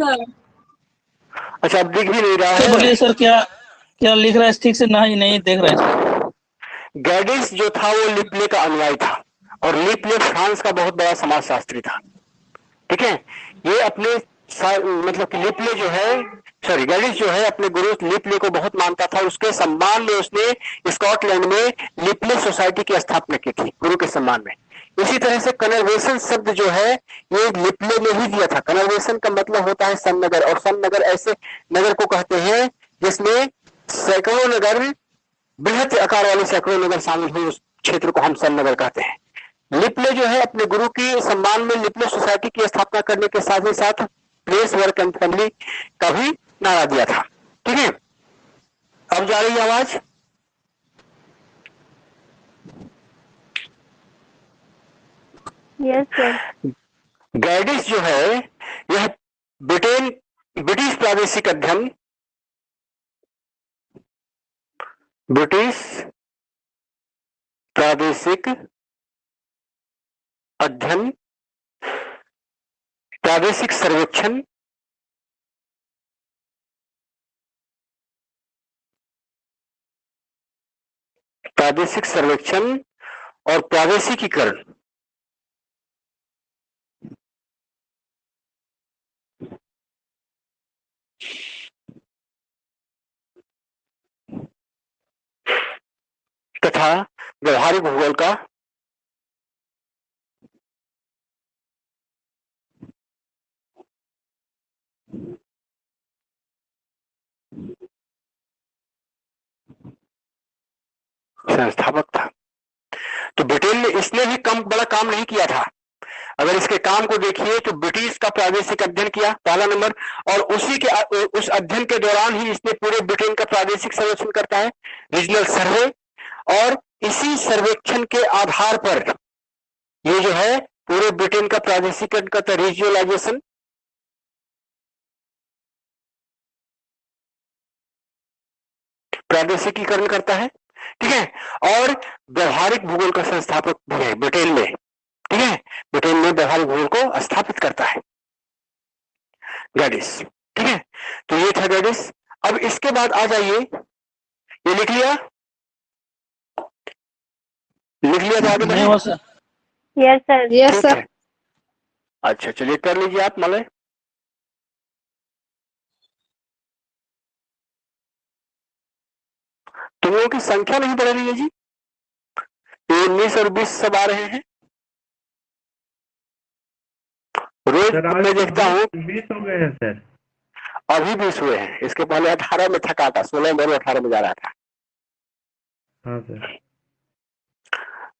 Sir. अच्छा, अब दिख भी नहीं रहा तो है। बोलिए सर, क्या क्या लिख रहा है ठीक से? नहीं देख रहा है इसको। गैडिस जो था वो लिपले का अनुयायी था, और लिपले फ्रांस का बहुत बड़ा समाजशास्त्री था। ठीक है, ये अपने मतलब कि लिपले जो है, सॉरी, गैडिस जो है अपने गुरु लिपले को बहुत मानता था। उसके सम्मान में उसने स्कॉटलैंड में लिपले सोसाइटी की स्थापना की थी, गुरु के सम्मान में। इसी तरह से कन्वर्सेशन शब्द जो है ये लिपले ने ही दिया था। कन्वर्सेशन का मतलब होता है सन्नगर, और सन्नगर ऐसे नगर को कहते हैं जिसमें सैकड़ों नगर, बृहत आकार वाले सैकड़ों नगर शामिल हुए, उस क्षेत्र को हम सन्नगर कहते हैं। लिपले जो है अपने गुरु के सम्मान में लिपले सोसाइटी की स्थापना करने के साथ ही साथ प्लेस वर्क एंड फैमिली का भी नारा दिया था। ठीक है, अब जा रही है आवाज? Yes sir. गैडिस जो है यह ब्रिटिश प्रादेशिक अध्ययन, ब्रिटिश प्रादेशिक अध्ययन, प्रादेशिक सर्वेक्षण, प्रादेशिक सर्वेक्षण और प्रादेशिकीकरण तथा व्यवहारिक भूगोल का संस्थापक था। तो ब्रिटेन ने इसने भी कम बड़ा काम नहीं किया था। अगर इसके काम को देखिए तो ब्रिटिश का प्रादेशिक अध्ययन किया, पहला नंबर, और उसी के उस अध्ययन के दौरान ही इसने पूरे ब्रिटेन का प्रादेशिक सर्वेक्षण करता है, रीजनल सर्वे, और इसी सर्वेक्षण के आधार पर ये जो है पूरे ब्रिटेन का प्रादेशिकरण करता है, रीजनलाइजेशन। प्रादेशिकीकरण करता है। ठीक है, और व्यवहारिक भूगोल का संस्थापक भी है ब्रिटेन में। ठीक है, ब्रिटेन में व्यवहारिक भूगोल को स्थापित करता है गैडिस। ठीक है, तो ये था गैडिस। अब इसके बाद आ जाइए, ये लिख लिया, तो आगे बढ़े। Yes sir. Yes sir. अच्छा, चलिए कर लीजिए आप मलय। तुम लोगों की संख्या नहीं बढ़ रही है जी, 19 और 20 सब आ रहे हैं। रोज मैं देखता हूँ 20 हो गए हैं सर। अभी 20 हुए हैं, इसके पहले 18 में थका था, 16 में 18 में जा रहा था। हाँ सर।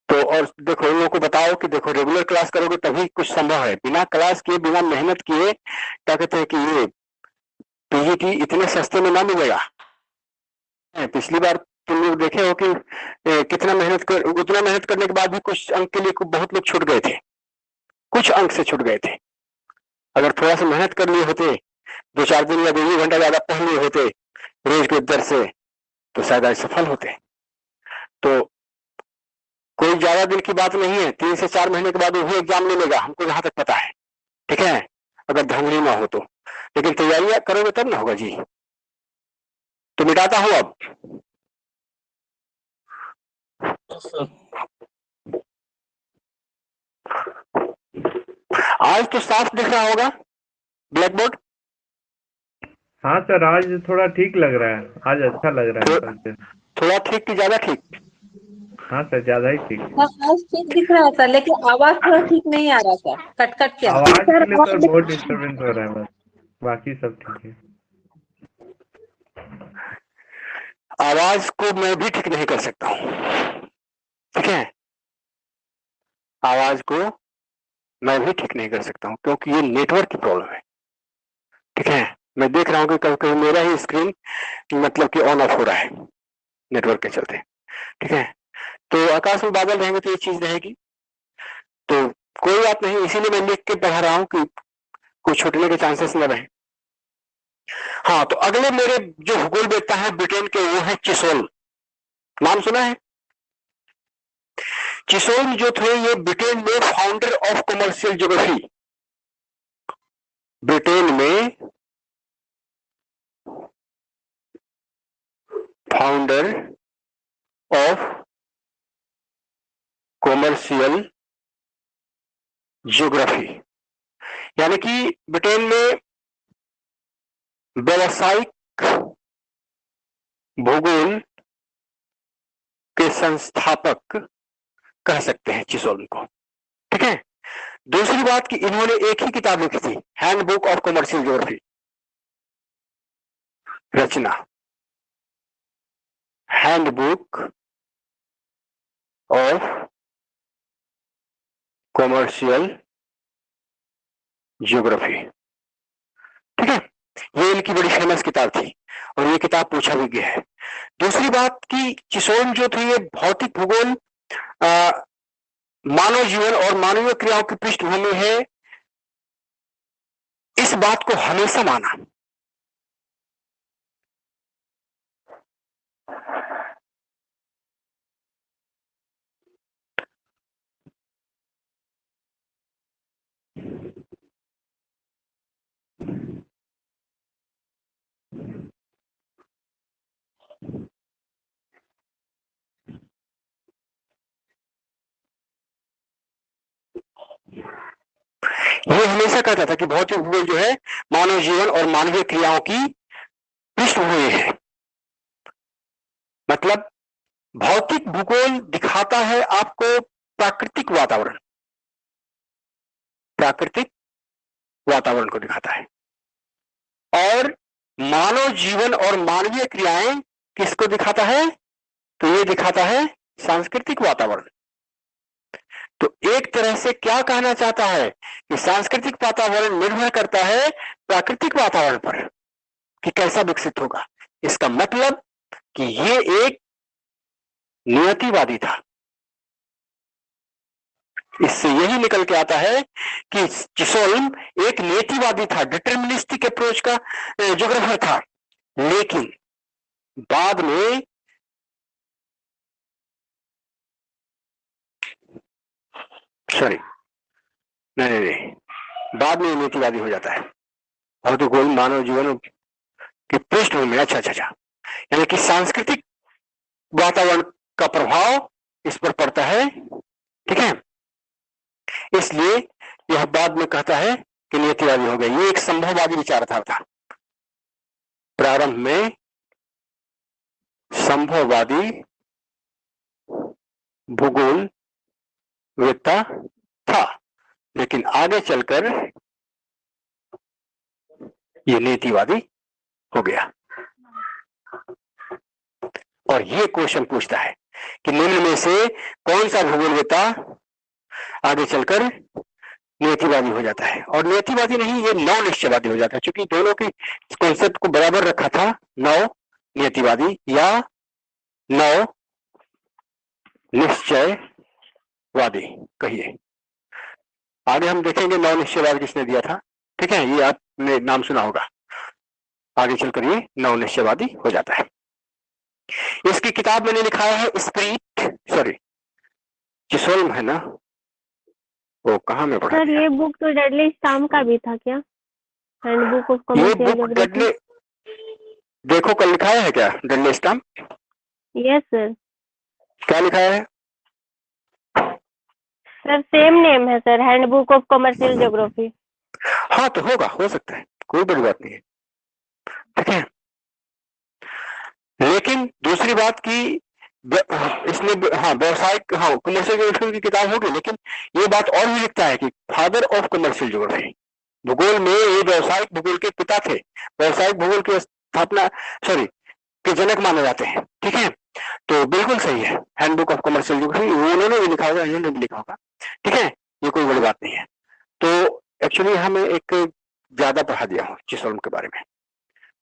तो और देखो इन लोगों को बताओ कि देखो रेगुलर क्लास करोगे तभी कुछ संभव है, बिना क्लास किए बिना मेहनत किए क्या कहते हैं कि ये पीजीटी इतने सस्ते में ना मिलेगा। पिछली बार तुम लोग देखे हो कि कितना उतना मेहनत करने के बाद भी कुछ अंक के लिए बहुत लोग छूट गए थे, कुछ अंक से छूट गए थे। अगर थोड़ा सा मेहनत कर लिए होते, 2-4 दिन या 2 घंटा ज्यादा पढ़ लिए होते रोज के दर से, तो शायद आज सफल होते। तो कोई ज्यादा दिन की बात नहीं है, 3 से 4 महीने के बाद वो एग्जाम ले लेगा, हमको जहां तक पता है। ठीक है, अगर धांधली ना हो तो, लेकिन तैयारियां करोगे तब ना होगा जी। तो मिटाता हूं अब। आज तो साफ दिख रहा होगा ब्लैक बोर्ड। हाँ सर, आज थोड़ा ठीक लग रहा है, आज अच्छा लग रहा है सर। थोड़ा ठीक कि ज्यादा ठीक? हाँ सर, ज्यादा ही ठीक। आज ठीक दिख रहा था, लेकिन आवाज थोड़ा ठीक नहीं आ रहा था, कट कट के आवाज के लिए सर बहुत डिस्टर्बेंस हो रहा है, बस बाकी सब ठीक है। आवाज को मैं भी ठीक नहीं कर सकता हूँ। ठीक है, आवाज को मैं भी ठीक नहीं कर सकता हूँ क्योंकि ये नेटवर्क की प्रॉब्लम है। ठीक है, मैं देख रहा हूँ कि कभी कभी मेरा ही स्क्रीन मतलब कि ऑन ऑफ हो रहा है नेटवर्क के चलते। ठीक है, तो आकाश में बादल रहेंगे तो ये चीज रहेगी, तो कोई बात नहीं, इसीलिए मैं लिख के पढ़ा रहा हूँ कि कुछ छूटने के चांसेस न रहे। हाँ, तो अगले मेरे जो भूगोल बेटा है ब्रिटेन के वो है चिसोल। नाम सुना है? चिसोल जो थे ये ब्रिटेन में founder of commercial geography, Britain में फाउंडर ऑफ कॉमर्शियल ज्योग्राफी, यानी कि ब्रिटेन में व्यावसायिक भूगोल के संस्थापक कह सकते हैं चिसोल्म को। ठीक है। दूसरी बात कि इन्होंने एक ही किताब लिखी थी, हैंडबुक ऑफ कॉमर्शियल ज्योग्राफी, रचना हैंडबुक ऑफ कॉमर्शियल ज्योग्राफी। ठीक है, ये इनकी बड़ी फेमस किताब थी और ये किताब पूछा भी गया है। दूसरी बात कि चिसोल्म जो थे ये भौतिक भूगोल, मानव जीवन और मानवीय क्रियाओं की पृष्ठभूमि है, इस बात को हमेशा माना। ये हमेशा कहता था कि भौतिक भूगोल जो है मानव जीवन और मानवीय क्रियाओं की पृष्ठभूमि है। मतलब भौतिक भूगोल दिखाता है आपको प्राकृतिक वातावरण, प्राकृतिक वातावरण को दिखाता है, और मानव जीवन और मानवीय क्रियाएं किसको दिखाता है? तो ये दिखाता है सांस्कृतिक वातावरण। तो एक तरह से क्या कहना चाहता है कि सांस्कृतिक वातावरण निर्भर करता है प्राकृतिक वातावरण पर कि कैसा विकसित होगा। इसका मतलब कि ये एक नियतिवादी था। इससे यही निकल के आता है कि चिसोल्म एक नियतिवादी था, डिटरमिनिस्टिक अप्रोच का ज्योग्राफर था, लेकिन बाद में नहीं, बाद में नीतिवादी हो जाता है। भौतिक भूगोल मानव जीवन की पृष्ठभूमि, अच्छा, यानी कि सांस्कृतिक वातावरण का प्रभाव इस पर पड़ता है। ठीक है, इसलिए यह बाद में कहता है कि नीतिवादी हो गए। ये एक संभववादी विचारधारा था। प्रारंभ में संभववादी भूगोलवेत्ता था, लेकिन आगे चलकर ये नीतिवादी हो गया। और ये क्वेश्चन पूछता है कि निम्न में से कौन सा भूगोलवेत्ता आगे चलकर नीतिवादी हो जाता है? और नीतिवादी नहीं, ये नव निश्चयवादी हो जाता है, क्योंकि दोनों के कॉन्सेप्ट को बराबर रखा था। नव नीतिवादी या नव निश्चयवादी कहिए। आगे हम देखेंगे नव निश्चयवाद किसने दिया था। ठीक है, ये आपने नाम सुना होगा। आगे चलकर ये नव निश्चयवादी हो जाता है। इसकी किताब मैंने लिखाया है चिसोल्म है ना, वो कहाँ में पढ़ा? सर ये बुक तो डेडली स्टाम का भी था क्या? हैंडबुक ऑफ ये कॉमर्शियल बुक डेडली, देखो कल लिखाया है क्या डेडली स्टाम? Yes sir. क्या लिखाया है? सर सेम नेम है sir, handbook of commercial geography. हाँ तो होगा, हो सकता है, कोई बड़ी बात नहीं है। ठीक है, लेकिन दूसरी बात की इसमें व्यावसायिक कमर्शियल ज्योग्राफी की किताब होगी, लेकिन ये बात और भी लिखता है कि फादर ऑफ कमर्शियल ज्योग्राफी, भूगोल में ये व्यावसायिक भूगोल के पिता थे, व्यावसायिक भूगोल की स्थापना के जनक माने जाते हैं। ठीक है, तो बिल्कुल सही है, हैंडबुक ऑफ कमर्शियल ज्योग्राफी उन्होंने भी लिखा होगा, इन्होंने भी लिखा होगा। ठीक है, ये कोई बड़ी बात नहीं है। तो एक्चुअली हमें एक ज्यादा पढ़ा दिया हूँ चिसोल्म के बारे में,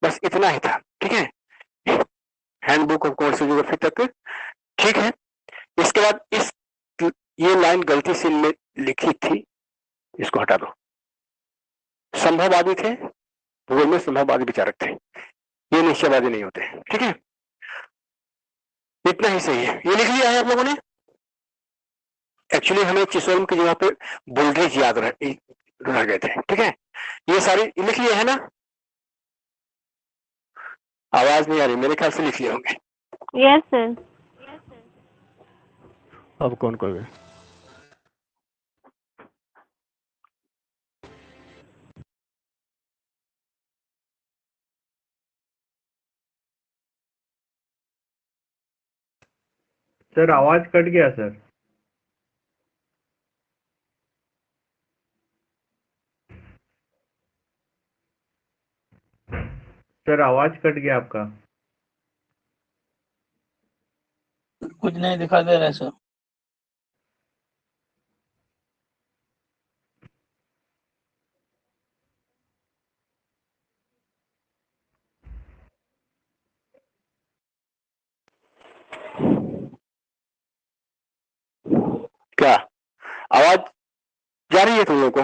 बस इतना ही था। ठीक है, हैंडबुक ऑफ कमर्शियल ज्योग्राफी तक ठीक है। इसके बाद ये लाइन गलती से इनमें लिखी थी, इसको हटा दो। संभववादी थे, भूगोल में संभववादी विचारक थे, ये निश्चयवादी नहीं होते। ठीक है, इतना ही सही है। ये लिख लिया है आप लोगों ने? एक्चुअली हमें चिसोल्म की जगह पे बुल्ड्रिज याद रह गए थे। ठीक है, ये सारी लिख लिए है ना? आवाज नहीं आ रही, मेरे ख्याल से लिख लिए होंगे। Yes sir. अब कौन करोगे? सर आवाज कट गया सर। सर आवाज कट गया आपका। कुछ नहीं दिखा दे रहा है सर। क्या आवाज जा रही है तुम लोग को?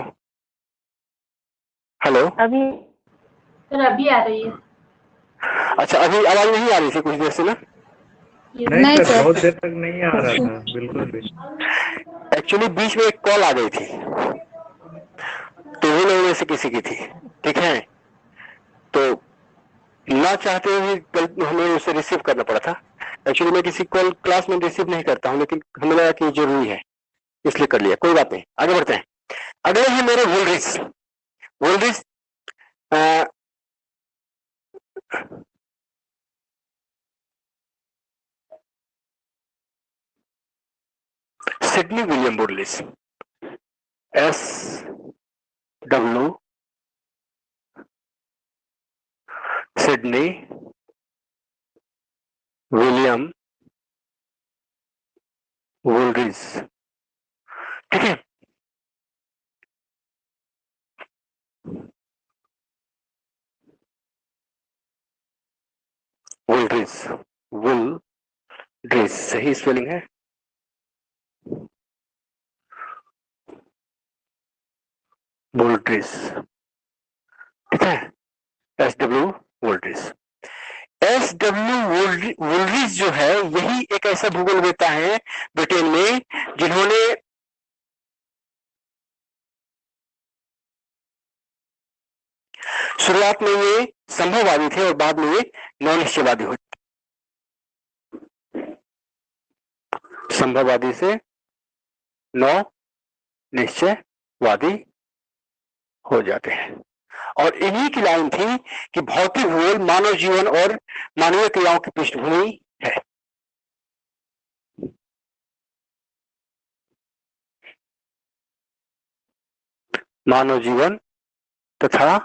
हेलो? अभी सर अभी आ रही है। अच्छा, अभी आवाज नहीं आ रही थी कुछ देर से ना? नहीं सर, बहुत देर तक नहीं आ रहा था बिल्कुल भी। एक्चुअली बीच में एक कॉल आ गई थी, तो वो लोगों में से किसी की थी, ठीक है? तो ना चाहते हुए हमें उसे रिसीव करना पड़ा था। एक्चुअली मैं किसी कॉल क्लास में रिसीव नहीं करता हूँ, लेकिन हमें लगा कि जरूरी है इसलिए कर लिया। कोई बात नहीं, आगे बढ़ते हैं। अगले हैं मेरे Wooldridge. Wooldridge Sidney William Wooldridge, SW Sidney William Wooldridge, ठीक है? वोल्ड्रिस, वोल्ड्रिस सही स्पेलिंग है। वोल्ड्रिस, ठीक है? SW वोल्ड्रिस। वोल्ड्रिस जो है, यही एक ऐसा भूगोलवेत्ता है ब्रिटेन में जिन्होंने शुरुआत में ये संभववादी थे और बाद में ये नौ निश्चयवादी हुए। संभववादी से नौ निश्चयवादी हो जाते हैं। और इन्हीं की लाइन थी कि भौतिक भूगोल मानव जीवन और मानवीय क्रियाओं की पृष्ठभूमि है। मानव जीवन तथा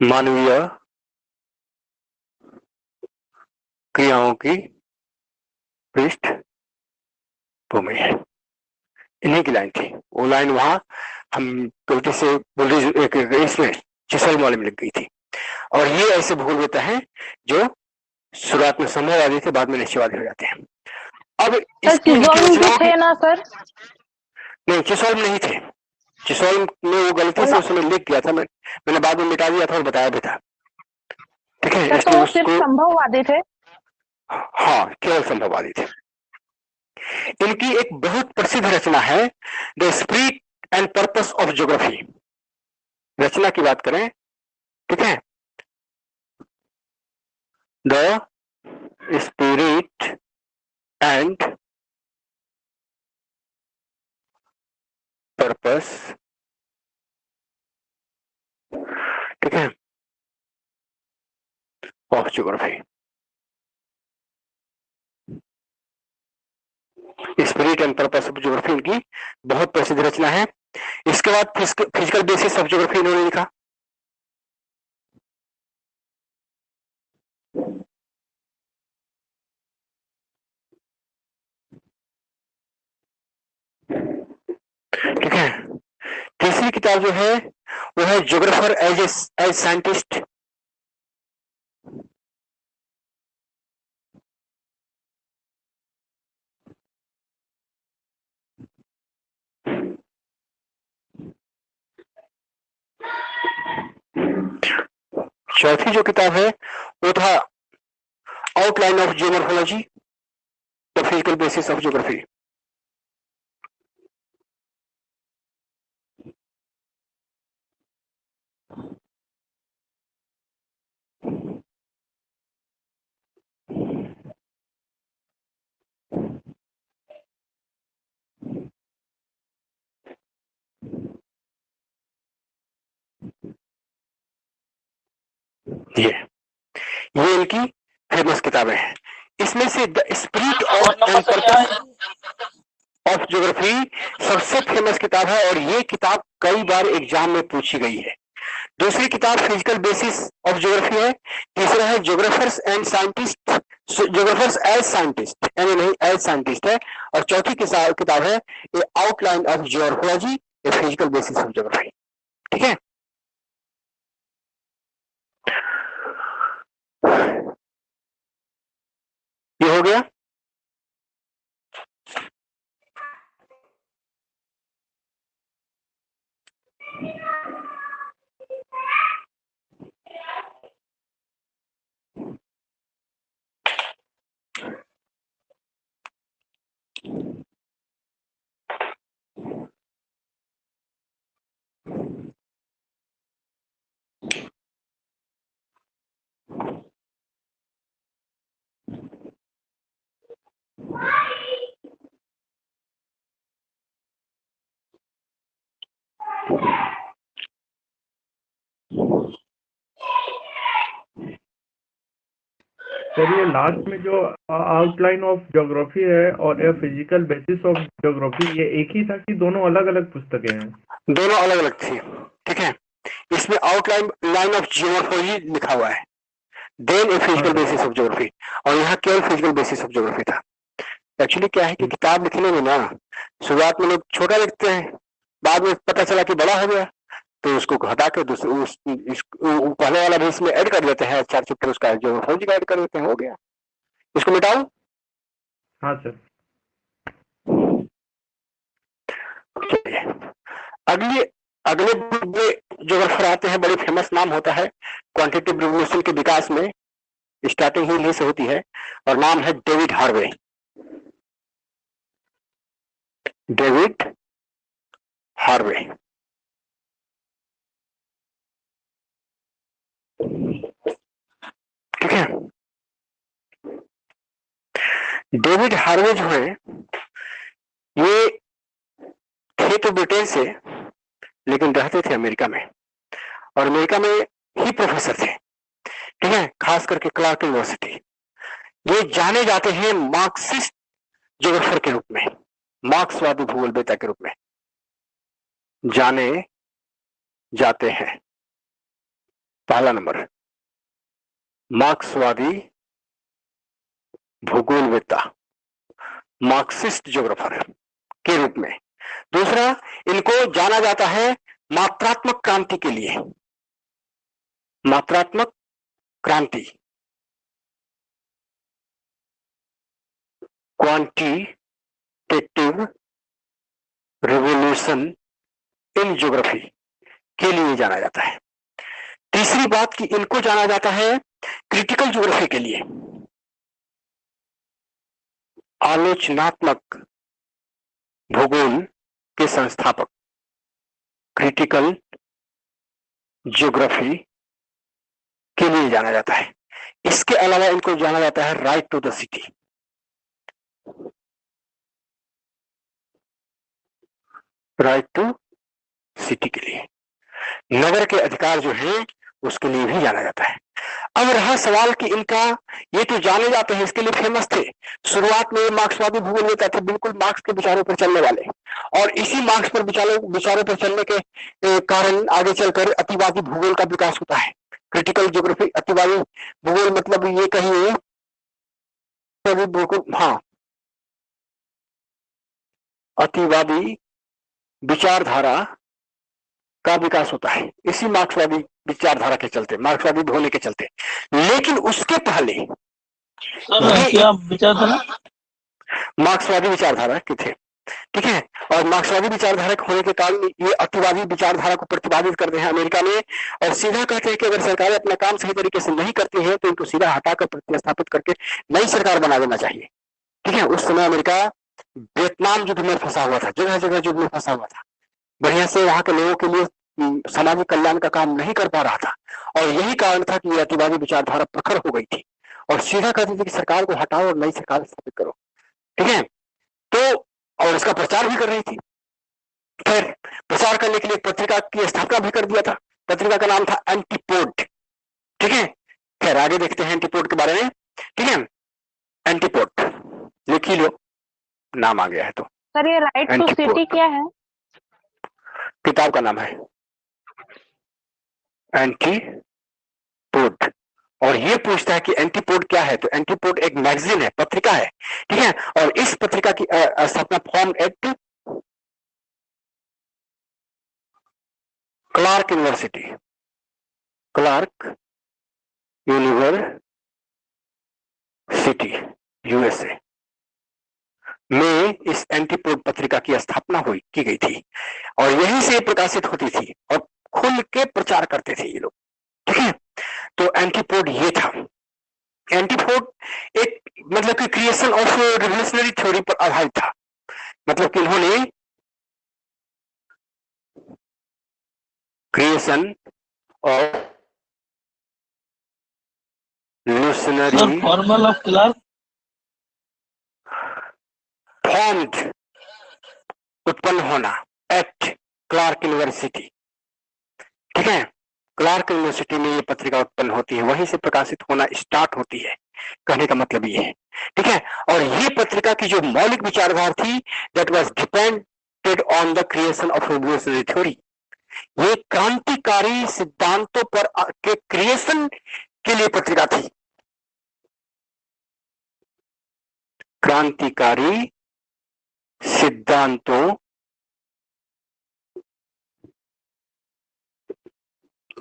मानवीय क्रियाओं की पृष्ठभूमि है। इन्हीं की लाइन थी। वो लाइन वहां हम गलती से इसमें चिसल वाले में लिख गई थी। और ये ऐसे भूगोलवेत्ता हैं जो शुरुआत में संभववादी थे, बाद में निश्चयवादी हो जाते हैं। अब इसकी रचनाओं थे ना सर? नहीं, चिसोल नहीं थे। चिसोल में वो गलती से उसमें लिख गया था, मैंने बाद में मिटा दिया था और बताया भी था, ठीक है? तो इसलिए वो सिर्फ उसको संभववादी थे। हाँ, केवल संभववादी थे। इनकी एक बहुत प्रसिद्ध रचना है the spirit and purpose of geography. रचना की बात करें, ठीक है? द स्पिरिट एंड पर्पस, ठीक है, of geography. Spirit and purpose of geography इनकी बहुत प्रसिद्ध रचना है। इसके बाद फिजिकल बेसिस ऑफ ज्योग्राफी इन्होंने लिखा। ठीक है? तीसरी किताब जो है वो है ज्योग्राफर एज साइंटिस्ट। चौथी जो किताब है वो था outline of geomorphology, the physical basis of geography. ये इनकी फेमस किताबें हैं। इसमें से the spirit phone of number sir क्या है? ऑफ ज्योग्राफी सबसे फेमस किताब है और ये किताब कई बार एग्जाम में पूछी गई है। दूसरी किताब फिजिकल बेसिस ऑफ ज्योग्राफी है। तीसरा है geographers and scientist, geographers as scientist, यानी नहीं एज साइंटिस्ट है। और चौथी किताब है a outline of geology, a physical basis of geography. ठीक है, ये हो गया। सर ये लास्ट में जो आउटलाइन ऑफ ज्योग्राफी है और ए फिजिकल बेसिस ऑफ ज्योग्राफी, ये एक ही था कि दोनों अलग अलग पुस्तकें हैं? दोनों अलग अलग थी। ठीक है, इसमें आउटलाइन ऑफ जियोलॉजी लिखा हुआ है, then a physical basis of geography, और यहाँ केवल फिजिकल बेसिस ऑफ ज्योग्राफी था। एक्चुअली क्या है कि किताब लिखने में ना शुरुआत में लोग छोटा लिखते हैं, बाद में पता चला कि बड़ा हो गया तो उसको हटा के दूसरे पहले वाला भी इसमें ऐड कर देते हैं, 4 चैप्टर उसका जो फौजी का ऐड कर देते हैं, हो गया। इसको मिटाओ। हाँ सर। चलिए अगले ज्योग्राफर आते हैं, बड़े फेमस नाम होता है क्वांटिटेटिव रिवोल्यूशन के विकास में, स्टार्टिंग ही यहीं से होती है, और नाम है डेविड हार्वे। David Harvey. ठीक है, डेविड हार्वे जो है ये थे तो ब्रिटेन से, लेकिन रहते थे अमेरिका में, और अमेरिका में ही प्रोफेसर थे। ठीक है, खास करके क्लार्क यूनिवर्सिटी। ये जाने जाते हैं मार्क्सिस्ट ज्योग्राफर के रूप में, मार्क्सवादी भूगोलवेत्ता के रूप में जाने जाते हैं। पहला नंबर मार्क्सवादी भूगोलवेत्ता, मार्क्सिस्ट ज्योग्राफर के रूप में। दूसरा, इनको जाना जाता है मात्रात्मक क्रांति के लिए, मात्रात्मक क्रांति, क्वांटिटेटिव रिवोल्यूशन इन ज्योग्राफी के लिए जाना जाता है। तीसरी बात कि इनको जाना जाता है क्रिटिकल ज्योग्राफी के लिए, आलोचनात्मक भूगोल के संस्थापक, क्रिटिकल ज्योग्राफी के लिए जाना जाता है। इसके अलावा इनको जाना जाता है right to the city, right to city के लिए, नगर के अधिकार जो है उसके लिए भी जाना जाता है। अब रहा सवाल कि इनका, ये तो जाने जाते हैं, इसके लिए फेमस थे। शुरुआत में मार्क्सवादी भूगोलवेत्ता थे, बिल्कुल मार्क्स के विचारों पर चलने वाले, और इसी मार्क्स पर विचारों पर चलने के कारण आगे चलकर अतिवादी भूगोल का विकास होता है। क्रिटिकल ज्योग्राफी, अतिवादी भूगोल मतलब ये कहिए, हाँ, अतिवादी विचारधारा का विकास होता है इसी मार्क्सवादी विचारधारा के चलते, मार्क्सवादी होने के चलते। लेकिन उसके पहले सर क्या विचारधारा? मार्क्सवादी विचारधारा के थे। ठीक है, और मार्क्सवादी विचारधारा होने के कारण ये अतिवादी विचारधारा को प्रतिपादित करते हैं अमेरिका में, और सीधा कहते हैं कि अगर सरकारें अपना काम सही तरीके से नहीं करती हैं तो इनको सीधा हटाकर प्रतिस्थापित करके नई सरकार बना देना चाहिए। ठीक है, उस समय अमेरिका वियतनाम युद्ध में फंसा हुआ था, जगह जगह युद्ध में फंसा हुआ था, बढ़िया से वहां के लोगों के लिए सामाजिक कल्याण का काम नहीं कर पा रहा था, और यही कारण था कि ये अतिवादी विचारधारा प्रखर हो गई थी, और सीधा कहते थे कि सरकार को हटाओ और नई सरकार स्थापित करो। ठीक है, तो और इसका प्रचार भी कर रही थी। फिर प्रचार करने के लिए पत्रिका की स्थापना भी कर दिया था, पत्रिका का नाम था एंटीपोड। ठीक है, खैर आगे देखते हैं एंटीपोड के बारे में। ठीक है, एंटीपोड लिख ही लो, नाम आ गया है तो। सर ये राइट टू एंटीपोड सिटी क्या है? किताब का नाम है एंटीपोड। और ये पूछता है कि एंटीपोड क्या है, तो एंटीपोड एक मैगजीन है, पत्रिका है। ठीक है, और इस पत्रिका की स्थापना form at Clark University, Clark University USA में इस एंटीपोड पत्रिका की स्थापना की गई थी, और यहीं से प्रकाशित होती थी और खुल के प्रचार करते थे ये लोग। ठीक है, तो एंटीपोड ये था। एंटीपोड एक मतलब कि क्रिएशन ऑफ रिवोल्यूशनरी थ्योरी पर आधारित था, मतलब कि इन्होंने creation of revolutionary formal of Clark formed उत्पन्न होना एट क्लार्क यूनिवर्सिटी। ठीक है, क्लार्क यूनिवर्सिटी में ये पत्रिका उत्पन्न होती है, वहीं से प्रकाशित होना स्टार्ट होती है, कहने का मतलब ये है। ठीक है, और ये पत्रिका की जो मौलिक विचारधारा थी, that was depended on the creation of revolutionary theory, ये क्रांतिकारी सिद्धांतों पर के क्रिएशन के लिए पत्रिका थी। क्रांतिकारी सिद्धांतों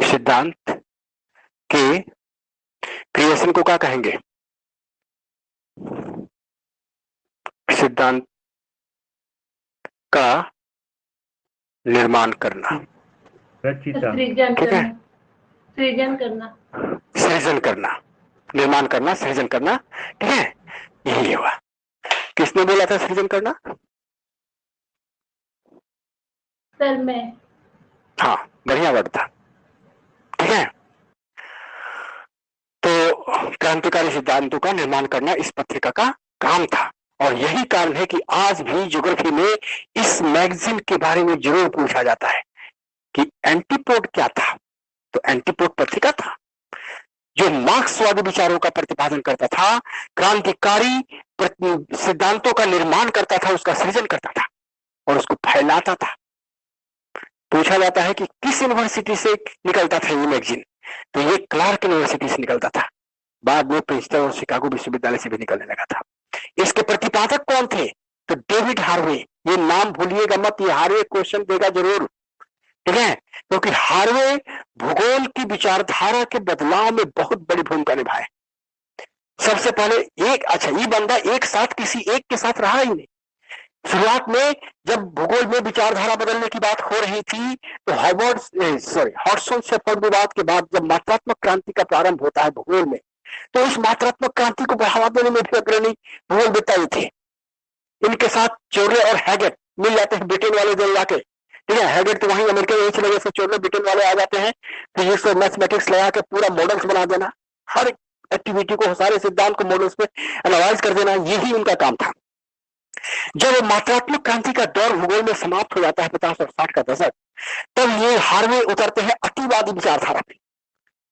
सिद्धांत के क्रिएशन को क्या कहेंगे? सिद्धांत का निर्माण करना, रचिता, ठीक है, सृजन करना, सृजन करना, निर्माण करना, सृजन करना। ठीक है, यही हुआ। किसने बोला था सृजन करना? सर में। हाँ, बढ़िया वर्ड था। ठीक है, तो क्रांतिकारी सिद्धांतों का निर्माण करना इस पत्रिका का काम था, और यही कारण है कि आज भी ज्योग्राफी में इस मैगजीन के बारे में जरूर पूछा जाता है कि एंटीपोड क्या था। तो एंटीपोड पत्रिका था जो मार्क्सवादी विचारों का प्रतिपादन करता था, क्रांतिकारी सिद्धांतों का निर्माण करता था, उसका सृजन करता था और उसको फैलाता था। पूछा जाता है कि किस यूनिवर्सिटी से निकलता था ये मैगजीन, तो ये क्लार्क यूनिवर्सिटी से निकलता था, बाद में प्रिंसटन और शिकागो विश्वविद्यालय से भी निकलने लगा था। इसके प्रतिपादक कौन थे? तो डेविड हार्वे। ये नाम भूलिएगा मत, ये हार्वे क्वेश्चन देगा जरूर। ठीक है, क्योंकि हार्वे भूगोल की विचारधारा के बदलाव में बहुत बड़ी भूमिका निभाए। सबसे पहले ये बंदा एक साथ किसी एक के साथ रहा ही नहीं। शुरुआत में जब भूगोल में विचारधारा बदलने की बात हो रही थी, तो हॉटसन शेफर्ड विवाद के बाद जब मात्रात्मक क्रांति का प्रारंभ होता है भूगोल में, तो उस मात्रात्मक क्रांति को बढ़ावा देने में भी अग्रणी भूगोलवेत्ता ही थे। इनके साथ चोर्ले और हैगेट मिल जाते हैं, ब्रिटेन वाले जो लाके। ठीक है, हैगेट तो वहीं अमेरिका में चले गए, चोर्ले ब्रिटेन वाले आ जाते हैं, फिजिक्स और मैथमेटिक्स लगा के पूरा मॉडल्स बना देना, हर एक्टिविटी को, सारे सिद्धांत को मॉडल्स पे एनालाइज कर देना, यही उनका काम था। जब मात्रात्मक क्रांति का दौर भूगोल में समाप्त हो जाता है 50 और 60 का दशक, तब ये हार्वे उतरते हैं अतिवादी विचारधारा पे।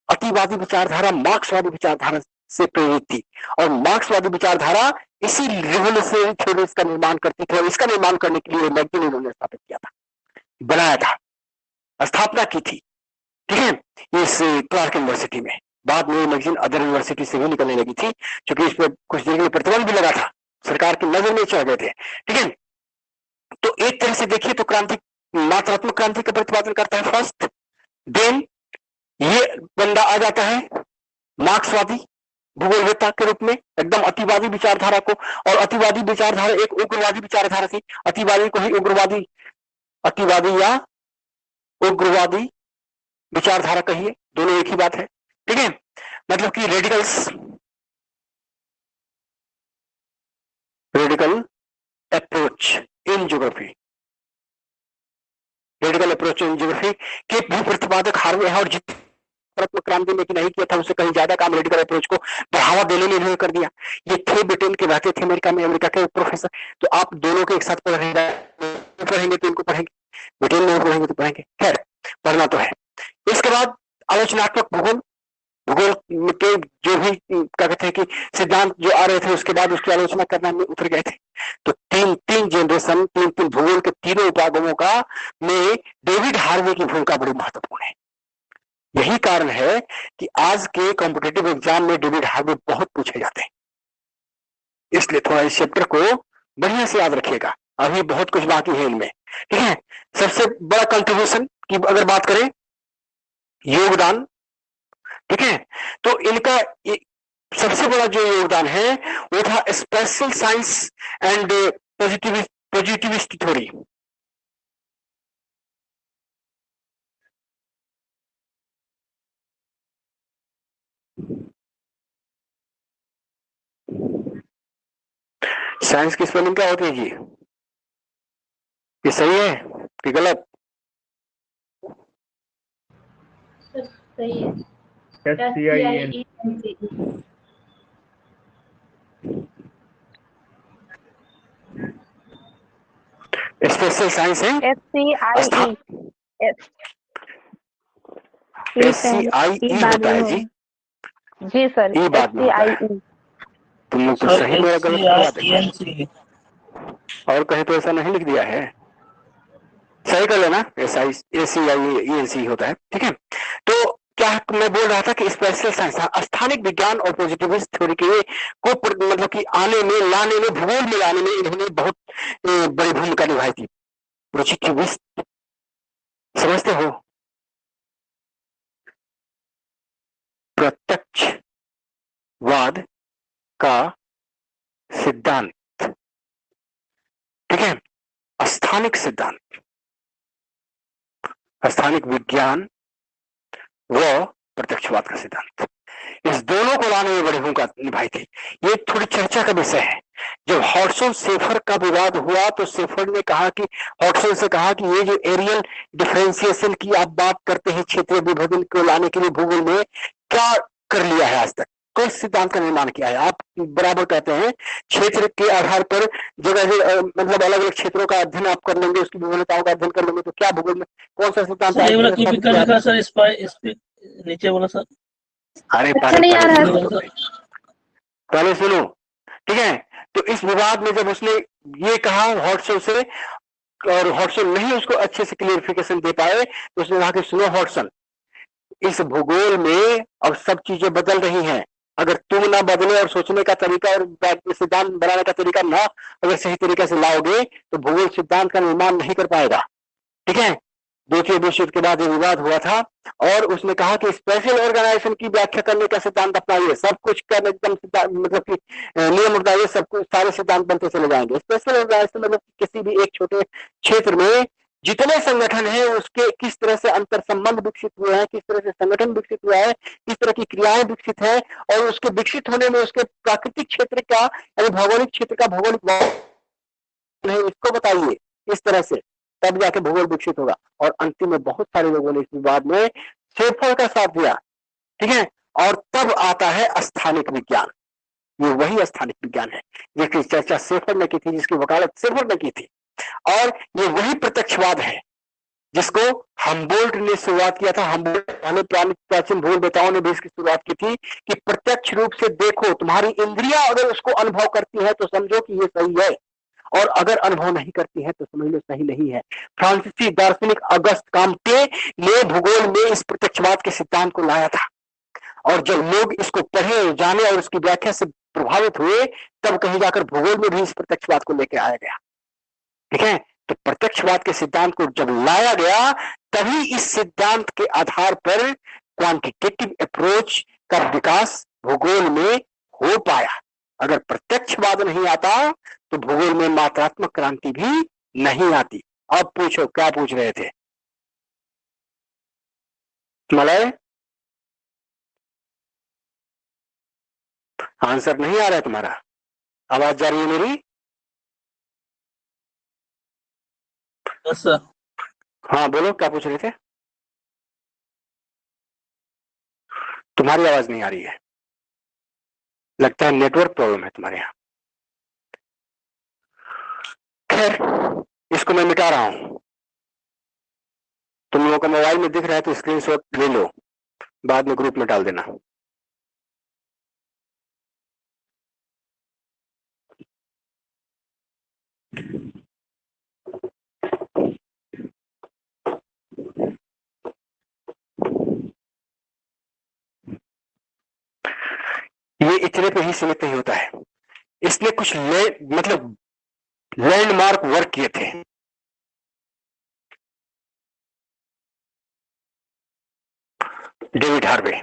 अतिवादी विचारधारा मार्क्सवादी विचारधारा से प्रेरित थी, और मार्क्सवादी विचारधारा इसी रिवोल्यूशनरी थ्योरीज का निर्माण करती थी, और इसका निर्माण करने के लिए मैगजीन इन्होंने स्थापित किया था, बनाया था, स्थापना की थी। ठीक है, इस क्लार्क यूनिवर्सिटी में। बाद में मैगजीन अदर यूनिवर्सिटी से भी निकलने लगी थी, क्योंकि इस पर कुछ देर के लिए प्रतिबंध भी लगा था, सरकार की नजर में चढ़ गए थे। ठीक है, तो एक तरह से देखिए तो मात्रात्मक क्रांति का प्रतिपादन करता है फर्स्ट, देन ये बंदा आ जाता है मार्क्सवादी भूगोलवेत्ता के रूप में, एकदम अतिवादी विचारधारा को, और अतिवादी विचारधारा एक उग्रवादी विचारधारा थी, अतिवादी को ही अतिवादी या उग्रवादी विचारधारा कहिए, दोनों एक ही बात है। ठीक है, मतलब कि radical approach in geography, radical approach in geography के भी प्रतिपादक हार्वे है, और जितना क्रांति में नहीं किया था उससे कहीं ज्यादा काम रेडिकल अप्रोच को बढ़ावा देने में इन्होंने कर दिया। ये थे ब्रिटेन के, रहते थे अमेरिका में, अमेरिका के प्रोफेसर। तो आप दोनों के एक साथ पढ़ेंगे तो इनको पढ़ेंगे, ब्रिटेन में पढ़ेंगे तो पढ़ेंगे, खैर पढ़ना तो है। इसके बाद आलोचनात्मक भूगोल, भूगोल के जो भी क्या कहते हैं कि सिद्धांत जो आ रहे थे उसके बाद उसकी आलोचना करना में उतर गए थे। तो तीन जनरेशन, तीन भूगोल के तीनों उपागमों का में डेविड हार्वे की भूमिका बड़ी महत्वपूर्ण है। यही कारण है कि आज के कॉम्पिटेटिव एग्जाम में डेविड हार्वे बहुत पूछे जाते हैं। इसलिए थोड़ा इस चैप्टर को बढ़िया से याद रखिएगा, अभी बहुत कुछ बाकी है इनमें। ठीक है, सबसे बड़ा कंट्रीब्यूशन की अगर बात करें, योगदान, ठीक है, तो इनका सबसे बड़ा जो योगदान है वो था special science and positivist theory. Science की स्पेलिंग क्या होती है जी? ये सही है कि गलत? सही है। SCIENC। स्पेशल साइंस है SCIE। SCIE होता है जी। जी सर, ये बात में होता है। SCIE। तुम लोग तो सर सही मेरा गलत करवा देंगे। SCIENC। और कहीं तो ऐसा नहीं लिख दिया है, सही कर लेना। SCIENC होता है। ठीक है, तो क्या मैं बोल रहा था कि स्पेशल साइंस, स्थानिक विज्ञान और पॉजिटिविस्ट थ्योरी के को मतलब कि आने में, लाने में, भूगोल में लाने में इन्होंने बहुत बड़ी भूमिका निभाई थी। पॉजिटिविस्ट समझते हो? प्रत्यक्षवाद का सिद्धांत, ठीक है, स्थानिक सिद्धांत, स्थानिक विज्ञान व प्रत्यक्षवाद का सिद्धांत, इस दोनों को लाने में बड़ी भूमिका निभाई थी। ये थोड़ी चर्चा का विषय है। जब हॉटसन सेफर का विवाद हुआ तो सेफर ने कहा कि, हॉटसन से कहा कि ये जो एरियल डिफरेंशिएशन की आप बात करते हैं, क्षेत्रीय विभाजन को लाने के लिए भूगोल में क्या कर लिया है, आज तक कौन सिद्धांत का निर्माण किया है? आप बराबर कहते हैं क्षेत्र के आधार पर जगह मतलब अलग अलग क्षेत्रों का अध्ययन आप कर लेंगे, उसकी विभिन्नताओं का अध्ययन कर लेंगे, तो क्या भूगोल में कौन सा सिद्धांत सर ये वाला क्लिप कर रखा सर, इस पे नीचे वाला सर। अरे अच्छा नहीं आ रहा है। पहले सुनो, ठीक है। तो इस विवाद में जब उसने ये कहा हॉटसन से, और हॉटसन नहीं उसको अच्छे से क्लियरिफिकेशन दे पाए, तो उसने कहा कि सुनो हॉटसन, इस भूगोल में अब सब चीजें बदल रही हैं, अगर तुम ना बदले और सोचने का तरीका और सिद्धांत बनाने का तरीका ना अगर सही तरीके से लाओगे तो भूगोल सिद्धांत का निर्माण नहीं कर पाएगा। ठीक है, द्वितीय विश्व युद्ध के बाद ये विवाद हुआ था, और उसने कहा कि स्पेशल ऑर्गेनाइजेशन की व्याख्या करने का सिद्धांत अपनाइए, सब कुछ करने एकदम मतलब कि नियम उठाइए, सब कुछ सारे सिद्धांत बनते चले जाएंगे। स्पेशल ऑर्गेनाइजेशन मतलब किसी भी एक छोटे क्षेत्र में जितने संगठन है उसके किस तरह से अंतर संबंध विकसित हुए हैं, किस तरह से संगठन विकसित हुआ है, किस तरह की क्रियाएं विकसित है, और उसके विकसित होने में उसके प्राकृतिक क्षेत्र का यानी भौगोलिक क्षेत्र का भौगोलिक है, इसको बताइए इस तरह से, तब जाके भूगोल विकसित होगा। और अंतिम में बहुत सारे लोगों ने इस विवाद में सेफर का साथ दिया। ठीक है, और तब आता है स्थानिक विज्ञान। ये वही स्थानिक विज्ञान है जिसकी चर्चा सेफर ने की थी, जिसकी वकालत सेफर ने की थी, और ये वही प्रत्यक्षवाद है जिसको हम्बोल्ट ने शुरुआत किया था। हम्बोल्ट पहले प्राचीन भूगोलवेताओं ने भी इसकी शुरुआत की थी कि प्रत्यक्ष रूप से देखो, तुम्हारी इंद्रियां अगर उसको अनुभव करती है तो समझो कि ये सही है, और अगर अनुभव नहीं करती है तो समझ लो सही नहीं है। फ्रांसीसी दार्शनिक अगस्त काम्टे ने भूगोल में इस प्रत्यक्षवाद के सिद्धांत को लाया था, और जब लोग इसको पढ़े, जाने और इसकी व्याख्या से प्रभावित हुए, तब कहीं जाकर भूगोल में भी इस प्रत्यक्षवाद को लेकर आया गया। ठीक है, तो प्रत्यक्षवाद के सिद्धांत को जब लाया गया, तभी इस सिद्धांत के आधार पर क्वांटिटेटिव अप्रोच का विकास भूगोल में हो पाया। अगर प्रत्यक्षवाद नहीं आता तो भूगोल में मात्रात्मक क्रांति भी नहीं आती। अब पूछो क्या पूछ रहे थे? मलय, आंसर नहीं आ रहा है तुम्हारा? आवाज जा रही है मेरी? Yes sir. हाँ बोलो, क्या पूछ रहे थे? तुम्हारी आवाज नहीं आ रही है, लगता है नेटवर्क प्रॉब्लम है तुम्हारे यहाँ। खैर, इसको मैं मिटा रहा हूं। तुम लोगों का मोबाइल में दिख रहा है तो स्क्रीनशॉट ले लो, बाद में ग्रुप में डाल देना। ये इतने पे ही सीमित नहीं होता है, इसने कुछ मतलब लैंडमार्क वर्क किए थे। डेविड हार्वे,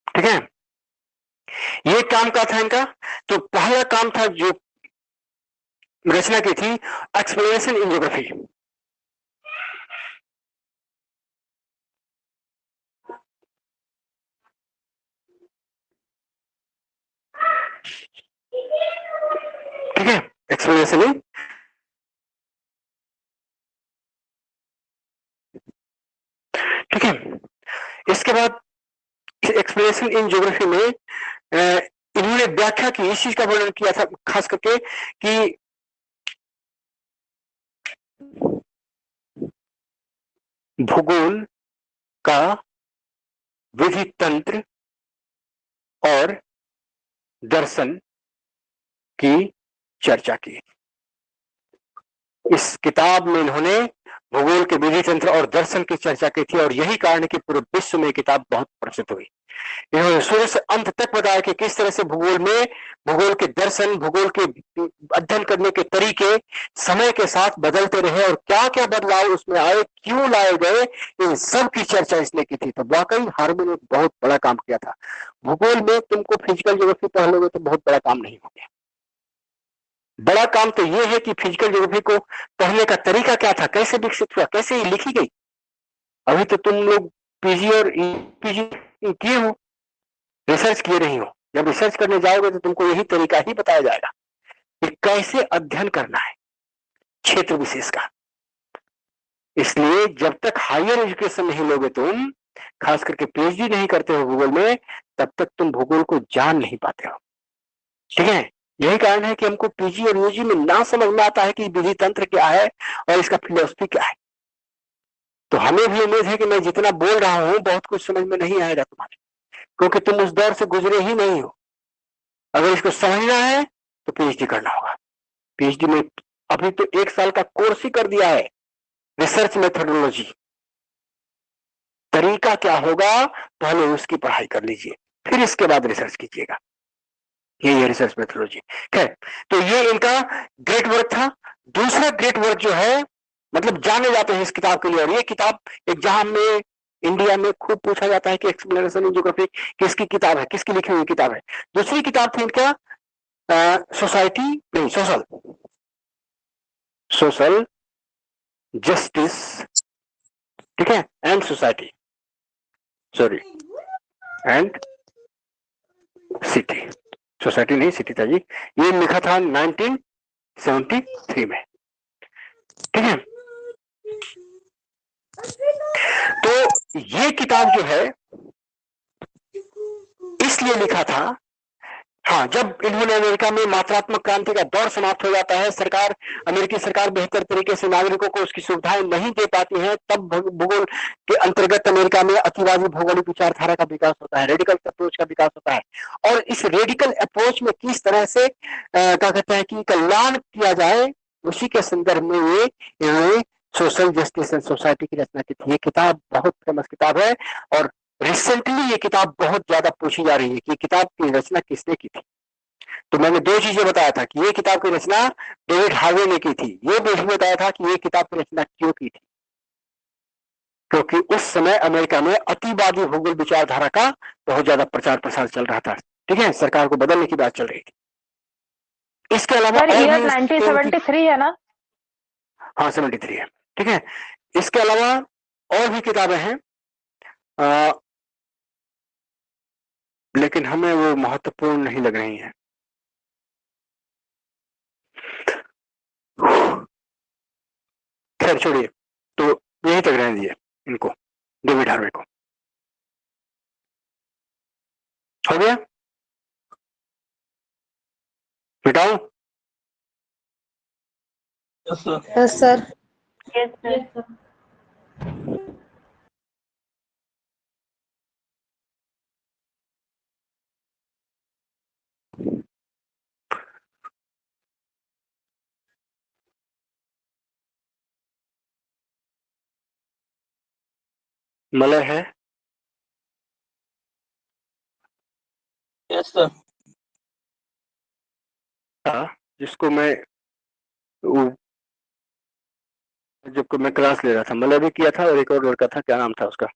ठीक है, ये काम का था इनका। तो पहला काम था जो रचना की थी, एक्सप्लेनेशन इन ज्योग्राफी। ठीक है, एक्सप्लेनेशन इन, ठीक है। इसके बाद एक्सप्लेनेशन इन ज्योग्राफी में इन्होंने व्याख्या की, इस चीज का वर्णन किया था खास करके कि भूगोल का विधि तंत्र और दर्शन की चर्चा की। इस किताब में इन्होंने भूगोल के विधि तंत्र और दर्शन की चर्चा की थी, और यही कारण है कि पूरे विश्व में किताब बहुत प्रसिद्ध हुई। इन्होंने शुरू से अंत तक बताया कि किस तरह से भूगोल में भूगोल के दर्शन, भूगोल के अध्ययन करने के तरीके समय के साथ बदलते रहे और क्या क्या बदलाव उसमें आए, क्यों लाए गए, इन सब की चर्चा इसने की थी। तो वाकई हार्वे ने बहुत बड़ा काम किया था। भूगोल में तुमको फिजिकल ज्योग्राफी पढ़ लोगे तो बहुत बड़ा काम नहीं हो गया। बड़ा काम तो यह है कि फिजिकल ज्योग्राफी को पढ़ने का तरीका क्या था, कैसे विकसित हुआ, कैसे ये लिखी गई। अभी तो तुम लोग पीजी और पीजी किए हो, रिसर्च किए नहीं हो। जब रिसर्च करने जाओगे तो तुमको यही तरीका ही बताया जाएगा कि कैसे अध्ययन करना है क्षेत्र विशेष का। इसलिए जब तक हायर एजुकेशन नहीं लोगे तुम, खास करके पीएचडी नहीं करते हो भूगोल में, तब तक तुम भूगोल को जान नहीं पाते हो। ठीक है, यही कारण है कि हमको पीजी और यूजी में ना समझ में आता है कि विधि तंत्र क्या है और इसका फिलोसफी क्या है। तो हमें भी उम्मीद है कि मैं जितना बोल रहा हूं बहुत कुछ समझ में नहीं आएगा तुम्हारे, क्योंकि तुम उस दौर से गुजरे ही नहीं हो। अगर इसको समझना है तो पीएचडी करना होगा। पीएचडी में अभी तो 1 साल का कोर्स ही कर दिया है, रिसर्च मेथोडोलॉजी। तरीका क्या होगा, पहले उसकी पढ़ाई कर लीजिए, फिर इसके बाद रिसर्च कीजिएगा। ये रिसर्च मेथोडोलॉजी है। तो ये इनका ग्रेट वर्क था। दूसरा ग्रेट वर्क जो है, मतलब जाने जाते हैं इस किताब के लिए, और ये किताब एग्जाम में इंडिया में खूब पूछा जाता है कि एक्सप्लेनेशन इन ज्योग्राफी किसकी किताब है, किसकी लिखी हुई किताब है। दूसरी किताब थी इनका सोसाइटी नहीं सोशल जस्टिस, ठीक है, and society, sorry, and city. Society नहीं सिटी था जी, ये लिखा था 1973 में। ठीक है, तो ये किताब जो है इसलिए लिखा था, हाँ, जब इन्होंने अमेरिका में मात्रात्मक क्रांति का दौर समाप्त हो जाता है, अमेरिकी सरकार बेहतर तरीके से नागरिकों को उसकी सुविधाएं नहीं दे पाती है, तब भूगोल के अंतर्गत अमेरिका में अतिवादी भौगोलिक विचारधारा का विकास होता है, रेडिकल अप्रोच का विकास होता है। और इस रेडिकल अप्रोच में किस तरह से क्या कहते हैं कि कल्याण किया जाए, उसी के संदर्भ में ये इन्होंने सोशल जस्टिस एंड सोसाइटी की रचना की थी। ये किताब बहुत फेमस किताब है, और रिसेंटली ये किताब बहुत ज्यादा पूछी जा रही है कि किताब की रचना किसने की थी। तो मैंने 2 चीजें बताया था कि ये किताब की रचना डेविड हार्वे ने की थी, ये भी बताया था कि ये किताब की रचना क्यों की थी, क्योंकि उस समय अमेरिका में अतिवादी भूगोल विचारधारा का बहुत ज्यादा प्रचार प्रसार चल रहा था। ठीक है, सरकार को बदलने की बात चल रही थी। इसके अलावा सर ईयर 1973 है ना? हाँ 73 है। ठीक है, इसके अलावा और भी किताबें हैं, लेकिन हमें वो महत्वपूर्ण नहीं लग रही हैं। खैर छोड़िए, तो यही तक रहने दिए इनको, डेविड हार्वे को। हो गया, मिटाऊं? Yes sir. Yes sir. Malay है। Yes sir. जिसको मैं जब मैं क्लास ले रहा था, मलय भी किया था और एक और लड़का था, क्या नाम था उसका?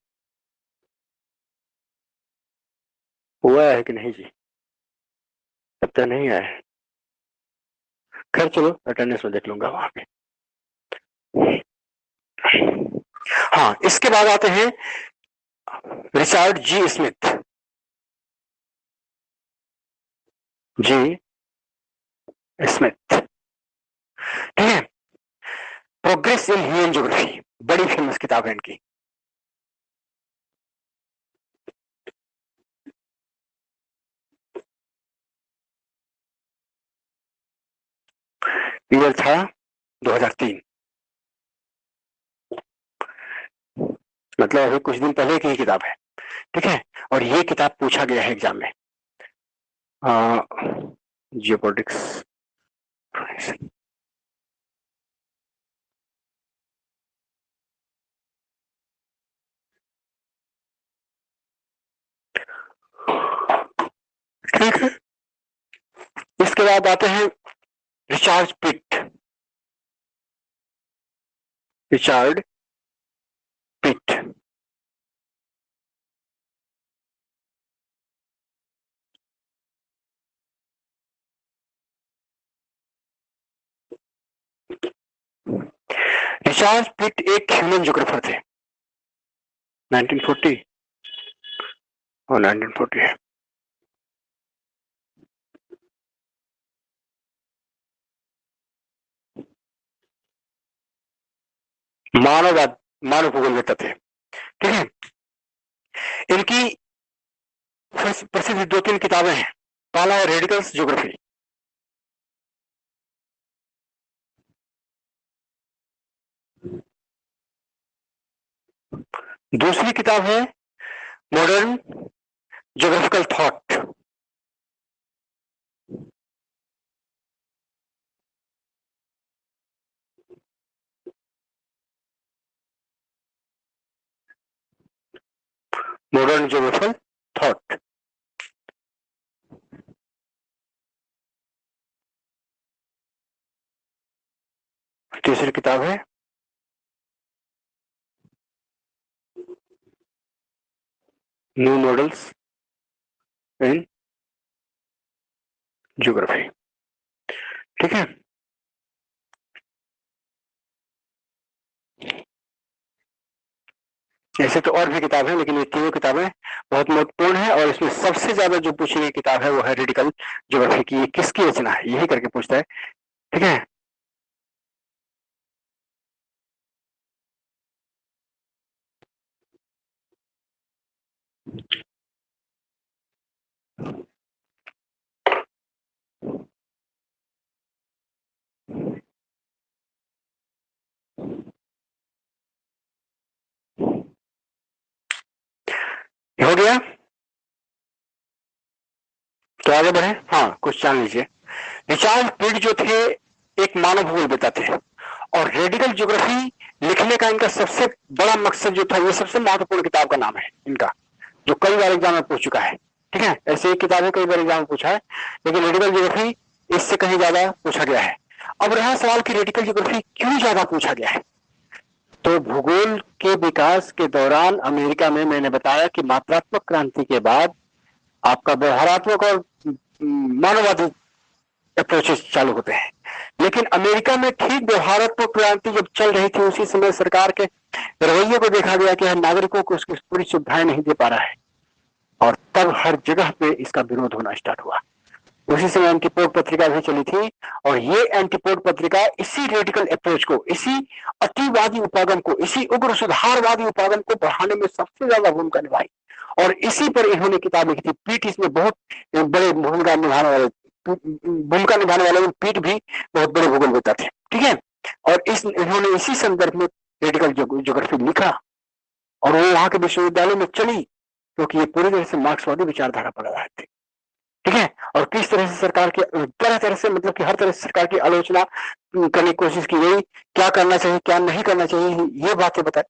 हुआ है कि नहीं जी? अब तक नहीं आया है। खैर चलो, अटेंडेंस में देख लूंगा वहां पे। हाँ, इसके बाद आते हैं रिचर्ड जी स्मिथ। जी स्मिथ, ठीक है। प्रोग्रेस इन ह्यूमन ज्योग्राफी, बड़ी फेमस किताब है इनकी। ईयर था 2003, मतलब अभी कुछ दिन पहले की ही किताब है, ठीक है। और ये किताब पूछा गया है एग्जाम में, जियोपॉलिटिक्स। ठीक है, इसके बाद आते हैं रिचर्ड पिट। रिचर्ड पिट, रिचर्ड पिट एक ह्यूमन ज्योग्राफर थे, 1940 और 1940 है। मानववाद, मानव भूगोलवेत्ता थे, ठीक है। इनकी प्रसिद्ध 2-3 किताबें हैं। पहला है रेडिकल्स ज्योग्राफी, दूसरी किताब है modern geographical thought, modern geographical thought. तीसरी किताब है न्यू मॉडल्स इन ज्योग्राफी, ठीक है। ऐसे तो और भी किताब है, लेकिन ये तीनों किताबें बहुत महत्वपूर्ण है। और इसमें सबसे ज्यादा जो पूछी गई किताब है वो है रेडिकल ज्योग्राफी की। ये किसकी रचना है, यही करके पूछता है, ठीक है। हो गया, तो आगे बढ़े। हाँ, कुछ जान लीजिए। रिचर्ड पिट जो थे एक मानव भूगोलवेत्ता थे, और रेडिकल ज्योग्राफी लिखने का इनका सबसे बड़ा मकसद जो था, ये सबसे महत्वपूर्ण किताब का नाम है इनका, जो कई बार एग्जाम में पूछ चुका है, ठीक है। ऐसे एक किताब है, कई बार एग्जाम में पूछा है, लेकिन रेडिकल ज्योग्राफी इससे कहीं ज्यादा पूछा गया है। अब रहा सवाल कि रेडिकल ज्योग्राफी क्यों ज्यादा पूछा गया है, तो भूगोल के विकास के दौरान अमेरिका में मैंने बताया कि मात्रात्मक क्रांति के बाद आपका व्यवहारात्मक और मानववादी अप्रोचेस चालू होते हैं। लेकिन अमेरिका में ठीक व्यवहारात्मक क्रांति जब चल रही थी, उसी समय सरकार के रवैये को देखा गया कि नागरिकों को उसकी पूरी सुविधाएं नहीं दे पा रहा है, और तब हर जगह पे इसका विरोध होना स्टार्ट हुआ। उसी समय एंटीपोड पत्रिका भी चली थी, और ये एंटीपोड पत्रिका इसी रेडिकल अप्रोच को, इसी अतिवादी उपागम को, इसी उग्र सुधारवादी उपागम को बढ़ाने में सबसे ज्यादा भूमिका निभाई, और इसी पर इन्होंने किताब लिखी थी। पीट इसमें बहुत बड़े भूमिका निभाने वाले पीट भी बहुत बड़े भूगोलवेत्ता थे, ठीक है। और इन्होंने इसी संदर्भ में रेडिकल ज्योग्राफी लिखा, और वो वहां के विश्वविद्यालय में चली, क्योंकि ये पूरी तरह से मार्क्सवादी विचारधारा पर आधारित थी, ठीक है। और किस तरह से सरकार के तरह से, मतलब कि हर तरह से सरकार की आलोचना करने की कोशिश की गई, क्या करना चाहिए क्या नहीं करना चाहिए, ये बातें बताई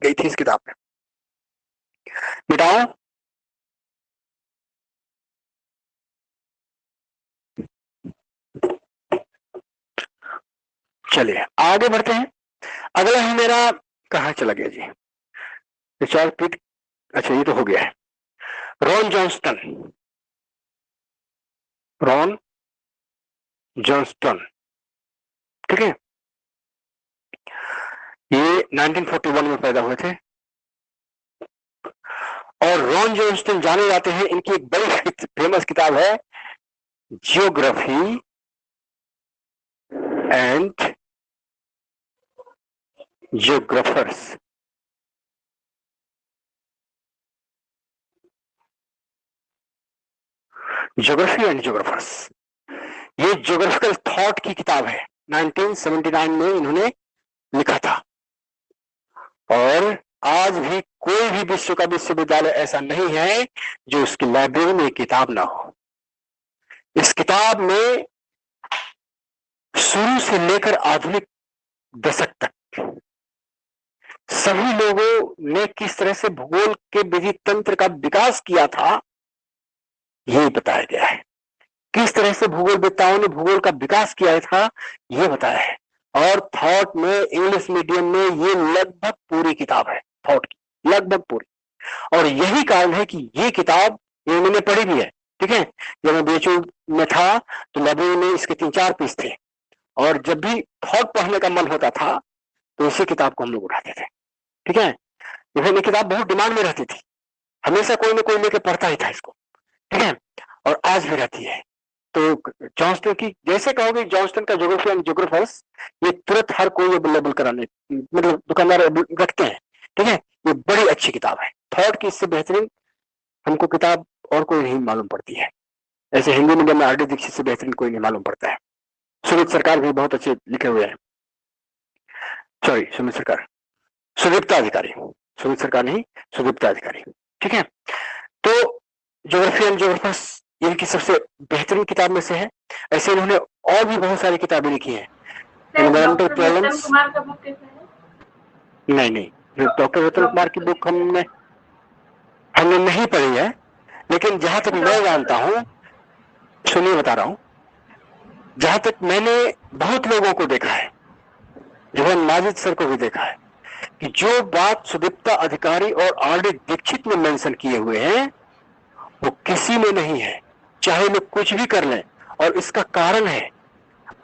गई थी इस किताब में। मिटाओ। चलिए आगे बढ़ते हैं। अगला है मेरा, कहाँ चला गया जी, रिचर्ड पीट, अच्छा ये तो हो गया है। रॉन जॉन्स्टन, रॉन जॉन्स्टन, ठीक है, ये 1941 में पैदा हुए थे। और रॉन जॉन्स्टन जाने जाते हैं, इनकी एक बड़ी फेमस किताब है geography and geographers. Geography and geographers, ये ज्योग्राफिकल थॉट की किताब है, 1979 में इन्होंने लिखा था। और आज भी कोई भी विश्व का विश्वविद्यालय ऐसा नहीं है जो उसकी लाइब्रेरी में किताब ना हो। इस किताब में शुरू से लेकर आधुनिक दशक तक सभी लोगों ने किस तरह से भूगोल के विधि तंत्र का विकास किया था, यही बताया गया है। किस तरह से भूगोलवेत्ताओं ने भूगोल का विकास किया था, यह बताया है। और थॉट में इंग्लिश मीडियम में ये लगभग पूरी किताब है, थॉट की लगभग पूरी। और यही कारण है कि ये किताब ये मैंने पढ़ी भी है, ठीक है। जब मैं बीएचयू में था तो लाइब्रेरी में इसके 3-4 पीस थे, और जब भी थॉट पढ़ने का मन होता था तो इसी किताब को हम लोग उठाते थे, ठीक है। ये किताब बहुत डिमांड में रहती थी, हमेशा कोई ना कोई लेके पढ़ता ही था इसको, ठीक है। और आज भी रहती है। तो जॉन्स्टन की, जैसे कहोगे जॉन्स्टन का ज्योग्राफी एंड ज्योग्राफर्स, ये तुरंत हर कोई अवेलेबल कराने, मतलब दुकानदार रखते हैं, ठीक है। ये बड़ी अच्छी किताब है, थॉट की इससे बेहतरीन हमको किताब और कोई नहीं मालूम पड़ती है। ऐसे हिंदी मीडियम में आर डी दीक्षित से बेहतरीन कोई नहीं मालूम पड़ता है। सुमित सरकार भी बहुत अच्छे लिखे हुए हैं, सॉरी सुमित सरकार, सुदीप्ता अधिकारी, सुमित सरकार नहीं, सुदीप्ता अधिकारी, ठीक है। तो ज्योग्राफी एंड ज्योग्राफर्स इनकी सबसे बेहतरीन किताब में से है। ऐसे इन्होंने और भी बहुत सारी किताबें लिखी हैं, एनवायरमेंटल प्रॉब्लम्स। नहीं, डॉक्टर रतन कुमार की बुक हमने नहीं पढ़ी है, लेकिन जहां तक मैं जानता हूं, सुनिए बता रहा हूं, जहां तक मैंने बहुत लोगों को देखा है, जवान माजिद सर को भी देखा है, कि जो बात सुदीप्ता अधिकारी और आर डी दीक्षित में मेंशन किए हुए हैं वो किसी में नहीं है, चाहे लोग कुछ भी कर लें। और इसका कारण है,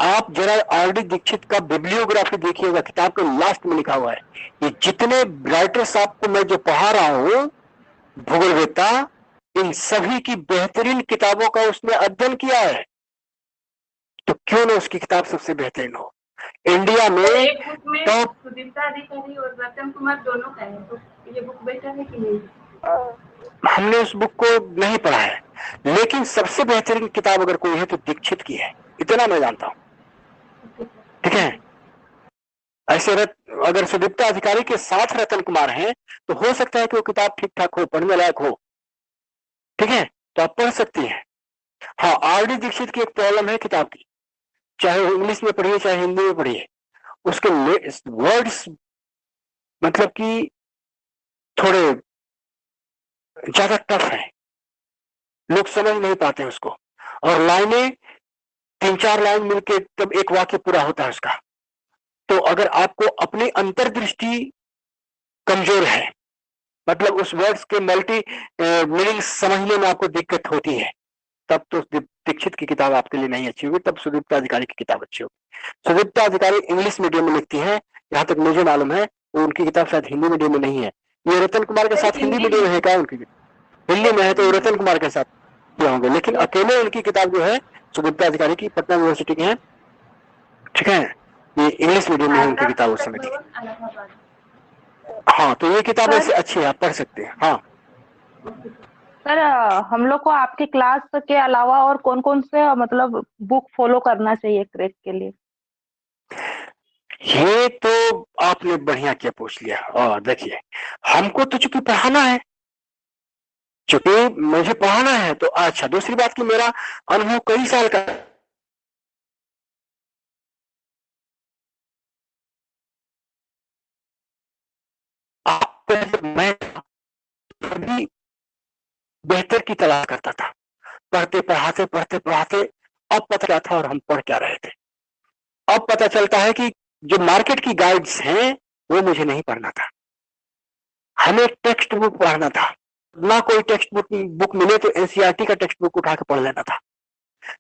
आप जरा आर डी दीक्षित का बिब्लियोग्राफी देखिएगा, किताब के लास्ट में लिखा हुआ है। ये जितने राइटर्स आपको मैं जो पढ़ा रहा हूं भूगोलवेत्ता, इन सभी की बेहतरीन किताबों का उसने अध्ययन किया है। तो क्यों ना उसकी किताब सबसे बेहतरीन हो। इंडिया में एक बुक में तो सुदीप्ता अधिकारी और रतन कुमार दोनों का है, तो ये बुक बेटर है कि नहीं? हमने उस बुक को नहीं पढ़ा है, लेकिन सबसे बेहतरीन किताब अगर कोई है तो दीक्षित की है, इतना मैं जानता हूं, ठीक है। ऐसे अगर सुदीप्ता अधिकारी के साथ रतन कुमार हैं तो हो सकता है कि वो किताब ठीक ठाक हो, पढ़ने लायक हो, ठीक है, तो आप पढ़ सकती हैं। हाँ, आर डी दीक्षित की एक प्रॉब्लम है किताब की, चाहे इंग्लिश में पढ़िए चाहे हिंदी में पढ़िए, उसके वर्ड्स मतलब कि थोड़े ज्यादा टफ है, लोग समझ नहीं पाते उसको। और लाइनें 3-4 लाइन मिलके तब एक वाक्य पूरा होता है उसका। तो अगर आपको अपनी अंतर्दृष्टि कमजोर है, मतलब उस वर्ड्स के मल्टी मीनिंग समझने में आपको दिक्कत होती है, तब तो दीक्षित की किताब आपके लिए नहीं अच्छी होगी, तब सुदीप्ता अधिकारी की किताब अच्छी होगी। सुदीप्ता अधिकारी इंग्लिश मीडियम में लिखती है, जहां तक मुझे मालूम है, वो उनकी किताब शायद हिंदी मीडियम में नहीं है। ये रतन कुमार के साथ हिंदी मीडियम है क्या उनकी? हिंदी में है तो रतन कुमार के साथ किया होंगे, लेकिन अकेले उनकी किताब जो है सुदीप्ता अधिकारी की, पटना यूनिवर्सिटी की है, ठीक है। ये इंग्लिश मीडियम में है उनकी किताब उस समय की। हाँ, तो ये किताब ऐसे अच्छी है, आप पढ़ सकते हैं। हाँ सर, हम लोग को आपकी क्लास के अलावा और कौन कौन से मतलब बुक फॉलो करना चाहिए क्रैक के लिए? ये तो आपने बढ़िया क्या पूछ लिया। और देखिए, हमको तो चूंकि पढ़ाना है, चूंकि मुझे पढ़ाना है तो अच्छा। दूसरी बात कि मेरा अनुभव कई साल का, मैं और भी बेहतर की तलाश करता था। पढ़ते पढ़ाते अब पता क्या था और हम पढ़ क्या रहे थे। अब पता चलता है कि जो मार्केट की गाइड्स हैं वो मुझे नहीं पढ़ना था, हमें टेक्स्ट बुक पढ़ना था। ना कोई टेक्स्ट बुक मिले तो एनसीईआरटी का टेक्स्ट बुक उठा के पढ़ लेना था।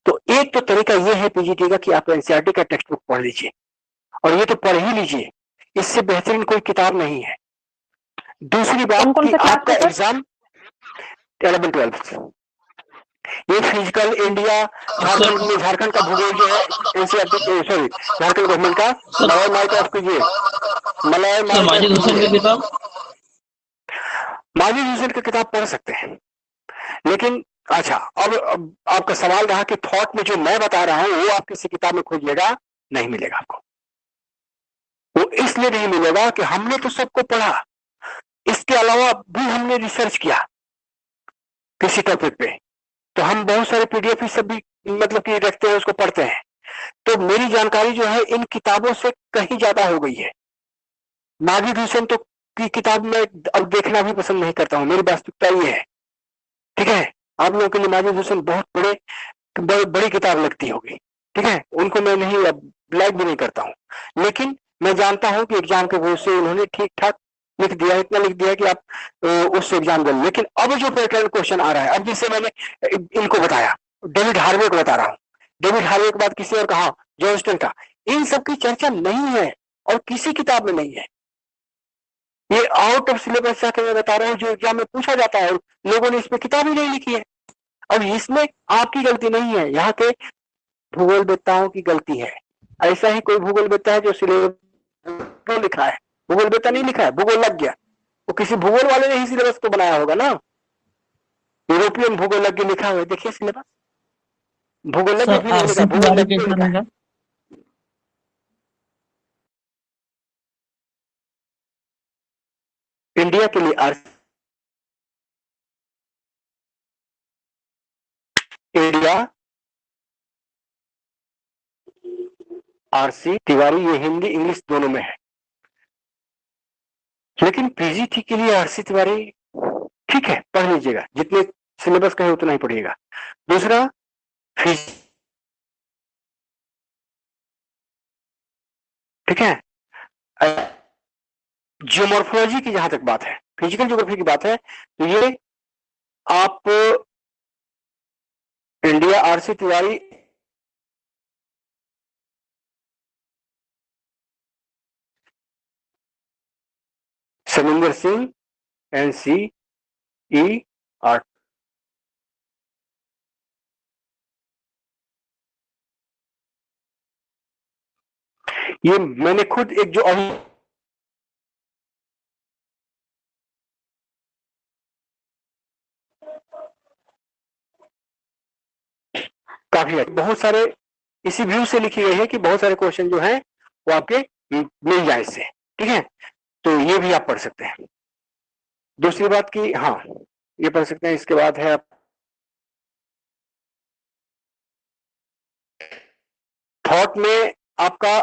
तो एक तो तरीका ये है पीजीटी का कि आप एनसीईआरटी का टेक्स्ट बुक पढ़ लीजिए, और ये तो पढ़ ही लीजिए, इससे बेहतरीन कोई किताब नहीं है। दूसरी बात कौन-कौन कि से क्लास आपका है सर? एग्जाम 11-12 ये फिजिकल इंडिया, झारखंड का भूगोल जो है एनसीईआरटी, सॉरी झारखंड गवर्नमेंट का, मलय माइक ऑफ कीजिए, मलय सर माइक माजिद हुसैन की किताब, माजिद हुसैन की किताब पढ़ सकते हैं। लेकिन अच्छा, अब आपका सवाल रहा कि थॉट में जो मैं बता रहा हूं वो आप किसी किताब में खोजिएगा, नहीं मिलेगा आपको। वो इसलिए नहीं मिलेगा कि हमने तो सबको पढ़ा, इसके अलावा भी हमने रिसर्च किया किसी टॉपिक पे, तो हम बहुत सारे पीडीएफ सब भी मतलब कि रखते हैं, उसको पढ़ते हैं। तो मेरी जानकारी जो है इन किताबों से कहीं ज्यादा हो गई है। माजिद हुसैन तो की किताब में अब देखना भी पसंद नहीं करता हूं, मेरी वास्तविकता ये है। ठीक है, आप लोगों के लिए माजिद हुसैन बहुत बड़ी किताब लगती होगी, ठीक है, उनको मैं नहीं लाइक भी नहीं करता हूं। लेकिन मैं जानता हूं कि एग्जाम के वजह से उन्होंने ठीक ठाक लिख दिया, इतना लिख दिया कि आप उससे एग्जाम दे। लेकिन अब जो पैटर्न क्वेश्चन आ रहा है, अब जैसे मैंने इनको बताया, डेविड हार्वे को बता रहा हूँ, डेविड हार्वे के बाद किसी और कहा, जॉन्स्टन का, इन सब की चर्चा नहीं है और किसी किताब में नहीं है। ये आउट ऑफ सिलेबस जाके मैं बता रहा हूँ, जो एग्जाम में पूछा जाता है, लोगों ने इसमें किताब ही नहीं लिखी है। अब इसमें आपकी गलती नहीं है, यहाँ के भूगोलवेत्ताओं की गलती है। ऐसा ही कोई भूगोलवेत्ता है जो सिलेबस लिखा है, भूगोलवेत्ता नहीं लिखा है, भूगोल लग गया, वो किसी भूगोल वाले ने ही सिलेबस तो बनाया होगा ना। यूरोपियन भूगोलज्ञ लिखा हुआ है, देखिए सिलेबस, भूगोलज्ञ सर भी नहीं लिखा, आरसी तिवारी भूगोलज्ञ कैसा लिखा है। रहेगा? इंडिया के लिए इंडिया आरसी तिवारी, ये हिंदी इंग्लिश दोनों में है। लेकिन पीजीटी के लिए आरसी तिवारी ठीक है, पढ़ लीजिएगा, जितने सिलेबस कहे उतना ही पढ़िएगा। दूसरा ठीक है, जियोमॉर्फोलॉजी की जहां तक बात है, फिजिकल ज्योग्राफी की बात है, तो ये आप India RC Tiwari Saminder Singh NCERT, ये मैंने खुद एक जो काफी है, बहुत सारे इसी व्यू से लिखी गई है कि बहुत सारे क्वेश्चन जो हैं वो आपके मिल जाए इससे, ठीक है, तो ये भी आप पढ़ सकते हैं। दूसरी बात की, हाँ ये पढ़ सकते हैं। इसके बाद है आप थॉट में आपका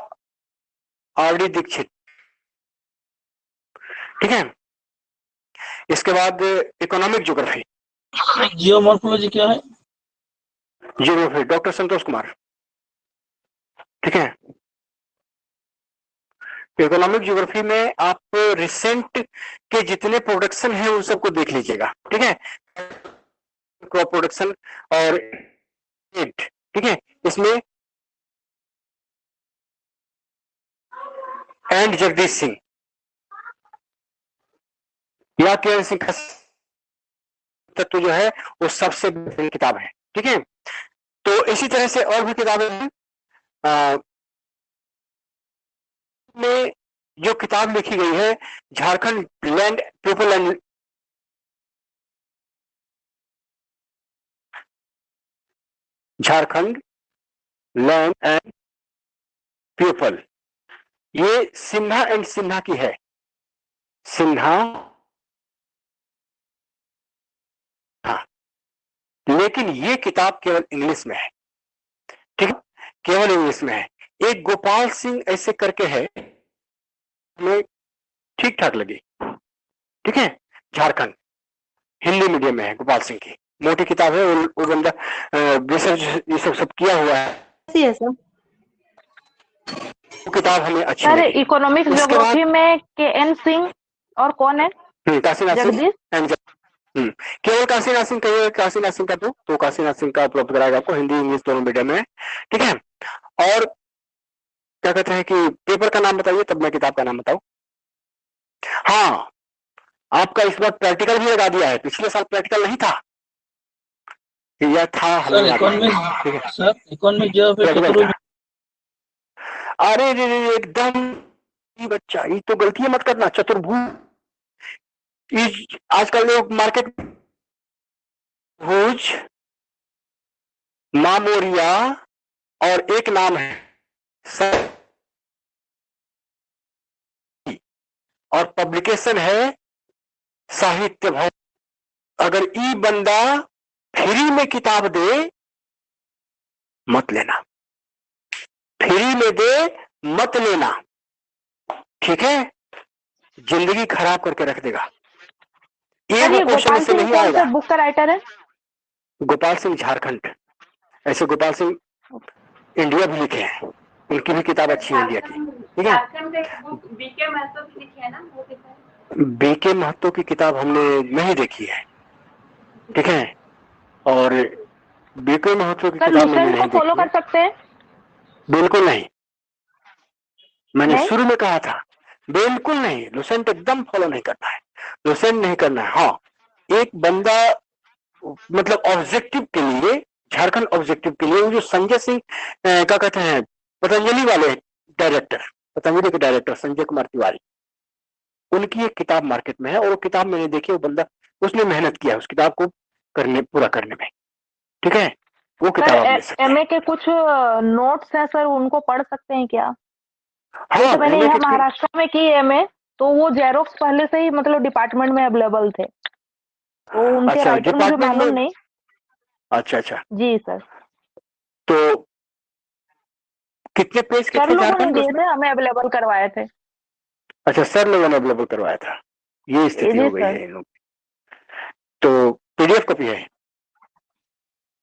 RD दीक्षित, ठीक है। इसके बाद इकोनॉमिक ज्योग्राफी, जियोमॉर्फोलॉजी क्या है? ज्योग्राफी डॉक्टर संतोष कुमार, ठीक है। इकोनॉमिक ज्योग्राफी में आप रिसेंट के जितने प्रोडक्शन है उन सबको देख लीजिएगा, ठीक है, क्रॉप प्रोडक्शन और ठीक है, इसमें एंड जगदीश सिंह या केएल सिंह का तत्व जो है वो सबसे बेहतरीन किताब है, ठीक है। तो इसी तरह से और भी किताबें हैं। में जो किताब लिखी गई है, Jharkhand land people and Jharkhand land and people, ये सिन्हा एंड सिन्हा की है, सिन्हा, हाँ, लेकिन ये किताब केवल इंग्लिश में है, ठीक है, केवल इंग्लिश में है। एक गोपाल सिंह ऐसे करके है, हमें ठीक ठाक लगी, ठीक है, झारखंड, हिंदी मीडियम में है, गोपाल सिंह की मोटी किताब है। वो बंदा रिसर्च ये सब किया हुआ है। कैसी है सर? वो किताब हमें अच्छी सर लगी। इकोनॉमिक्स उसके ज्योग्राफी में के.एन. सिंह और कौन है? काशीनाथ सिंह जगदीश? and केवल काशीनाथ सिंह कहिए, काशीनाथ सिंह का तो काशीनाथ सिंह का उपलब्ध कराएगा आपको, हिंदी इंग्लिश दोनों मीडियम में है, ठीक है। और क्या कहते हैं कि पेपर का नाम बताइए तब मैं किताब का नाम बताऊं। हाँ, आपका इस बार प्रैक्टिकल भी लगा दिया है, पिछले साल प्रैक्टिकल नहीं था या था, सर हमें याद नहीं, ठीक है। इकोनॉमिक सर इकोनॉमिक जो है प्रैक्टिकल चतुर्भुज। था। अरे रे रे, एकदम ये बच्चा, ये तो गलती मत करना। चतुर्भुज आजकल लोग मार्केट भुज, मामोरिया और एक नाम है और पब्लिकेशन है साहित्य भवन। अगर ई बंदा फ्री में किताब दे मत लेना, फ्री में दे मत लेना, ठीक है, जिंदगी खराब करके रख देगा। ये सर वो ये क्वेश्चन गोपाल से सिंह नहीं कौन आएगा। से बुक का राइटर है? गोपाल सिंह झारखंड, ऐसे गोपाल सिंह इंडिया भी लिखे हैं, उनकी भी किताब अच्छी है इंडिया की, ठीक है। झारखंड का एक बुक बीके महतो की लिखी है ना, वो किताब बीके महतो की किताब हमने नहीं देखी है, ठीक है, और बीके महतो की सर किताब मैंने लुसेंट को नहीं फॉलो देखी है। कर सकते हैं? बिल्कुल नहीं, मैंने नहीं? शुरू में कहा था, बिल्कुल नहीं, लुसेंट एकदम फॉलो नहीं करना है, लुसेंट नहीं करना है। हाँ, एक बंदा मतलब ऑब्जेक्टिव के लिए, झारखंड ऑब्जेक्टिव के लिए, वो जो संजय सिंह क्या कहते हैं, पतंजलि वाले डायरेक्टर, पतंजलि के डायरेक्टर संजय कुमार तिवारी, उनकी एक किताब मार्केट में है और वो किताब मैंने देखी, वो बंदा उसने मेहनत किया है उस किताब को पूरा करने में, ठीक है, वो किताब आप ले सर सकते हैं। एमए के कुछ नोट्स हैं सर, उनको पढ़ सकते हैं क्या? हाँ, जैसे मैंने MA यहाँ के महाराष्ट्र में की एमए, तो वो जेरोक्स पहले से ही मतलब डिपार्टमेंट में अवेलेबल थे, तो उनके अच्छा, राइटर मुझे डिपार्टमेंट मालूम में, नहीं। अच्छा, जी सर। तो कितने पेज के सर थे लोगों ने झारखंड के दिए उसमें? थे, हमें अवेलेबल करवाए थे। अच्छा, सर लोगों ने अवेलेबल करवाया था, ये स्थिति जी हो गई सर। है इन लोग। तो पीडीएफ कॉपी है?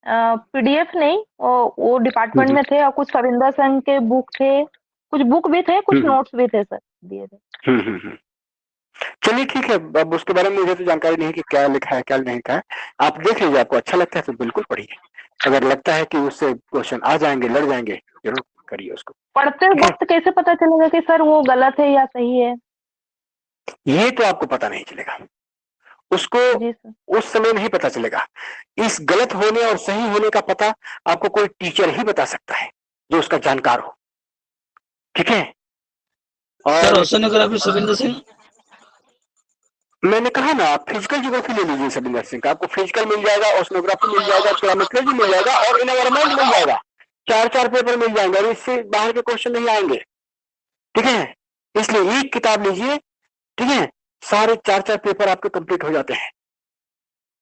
पीडीएफ नहीं, वो डिपार्टमेंट में थे, और कुछ सविंदर सिंह के बुक थे, कुछ बुक भी थे, कुछ नोट्स भी थे सर, दिए थे। चलिए ठीक है, अब उसके बारे में मुझे तो जानकारी नहीं कि क्या लिखा है क्या नहीं लिखा है, आप देख लीजिए, आपको अच्छा लगता है तो बिल्कुल पढ़िए, अगर लगता है कि उससे क्वेश्चन आ जाएंगे, लड़ जाएंगे, जरूर करिए उसको। पढ़ते वक्त कैसे पता चलेगा कि सर वो गलत है या सही है? ये तो आपको पता नहीं चलेगा, उसको जी सर। उस समय नहीं पता चलेगा। इस गलत होने और सही होने का पता आपको कोई टीचर ही बता सकता है जो उसका जानकार हो, ठीक है। सर और ओशनोग्राफी सविंदर सिंह। मैंने कहा ना, आप फिजिकल ज्योग्राफी ले लीजिए सविंदर सिंह का, आपको फिजिकल मिल जाएगा, ओशनोग्राफी मिल जाएगा, क्लाइमेटोलॉजी मिल जाएगा और एनवायरमेंट मिल जाएगा, 4 पेपर मिल जाएंगे और इससे बाहर के क्वेश्चन नहीं आएंगे, ठीक है। इसलिए एक किताब लीजिए, ठीक है, सारे 4 पेपर आपके कंप्लीट हो जाते हैं।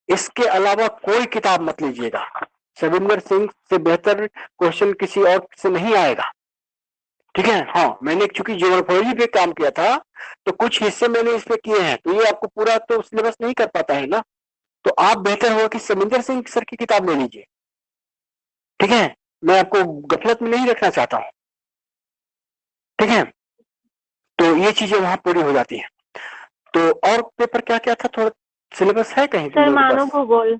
इसके अलावा कोई किताब मत लीजिएगा, सविंदर सिंह से बेहतर क्वेश्चन किसी और से नहीं आएगा, ठीक है। हाँ, मैंने चूंकि ज्योग्राफी पे काम किया था तो कुछ हिस्से मैंने इस पे किए हैं, तो ये आपको पूरा तो सिलेबस नहीं कर पाता है ना, तो आप बेहतर होगा कि सविंदर सिंह सर की किताब ले लीजिए, ठीक है, मैं आपको गफलत में नहीं रखना चाहता हूं, ठीक है। तो ये चीजें वहां पूरी हो जाती हैं। तो और पेपर क्या क्या था, थोड़ा सिलेबस है कहीं सर लोगों के मानव पास? भूगोल।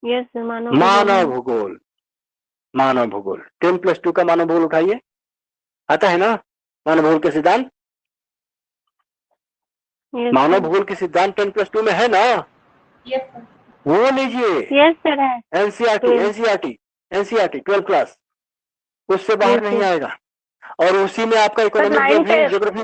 यस सर, मानव भूगोल मानव है। भूगोल, मानव भूगोल 10+2 का मानव भूगोल उठाइए, आता है ना मानव भूगोल के सिद्धांत? यस मानव सर। भूगोल के सिद्धांत 10+2 में है ना, यस सर। वो लीजिए। यस सर है। एनसीईआरटी 12 क्लास, उससे बाहर यस नहीं सर। आएगा। और उसी में आपका सर इकोनॉमिक जो भी ज्योग्राफी,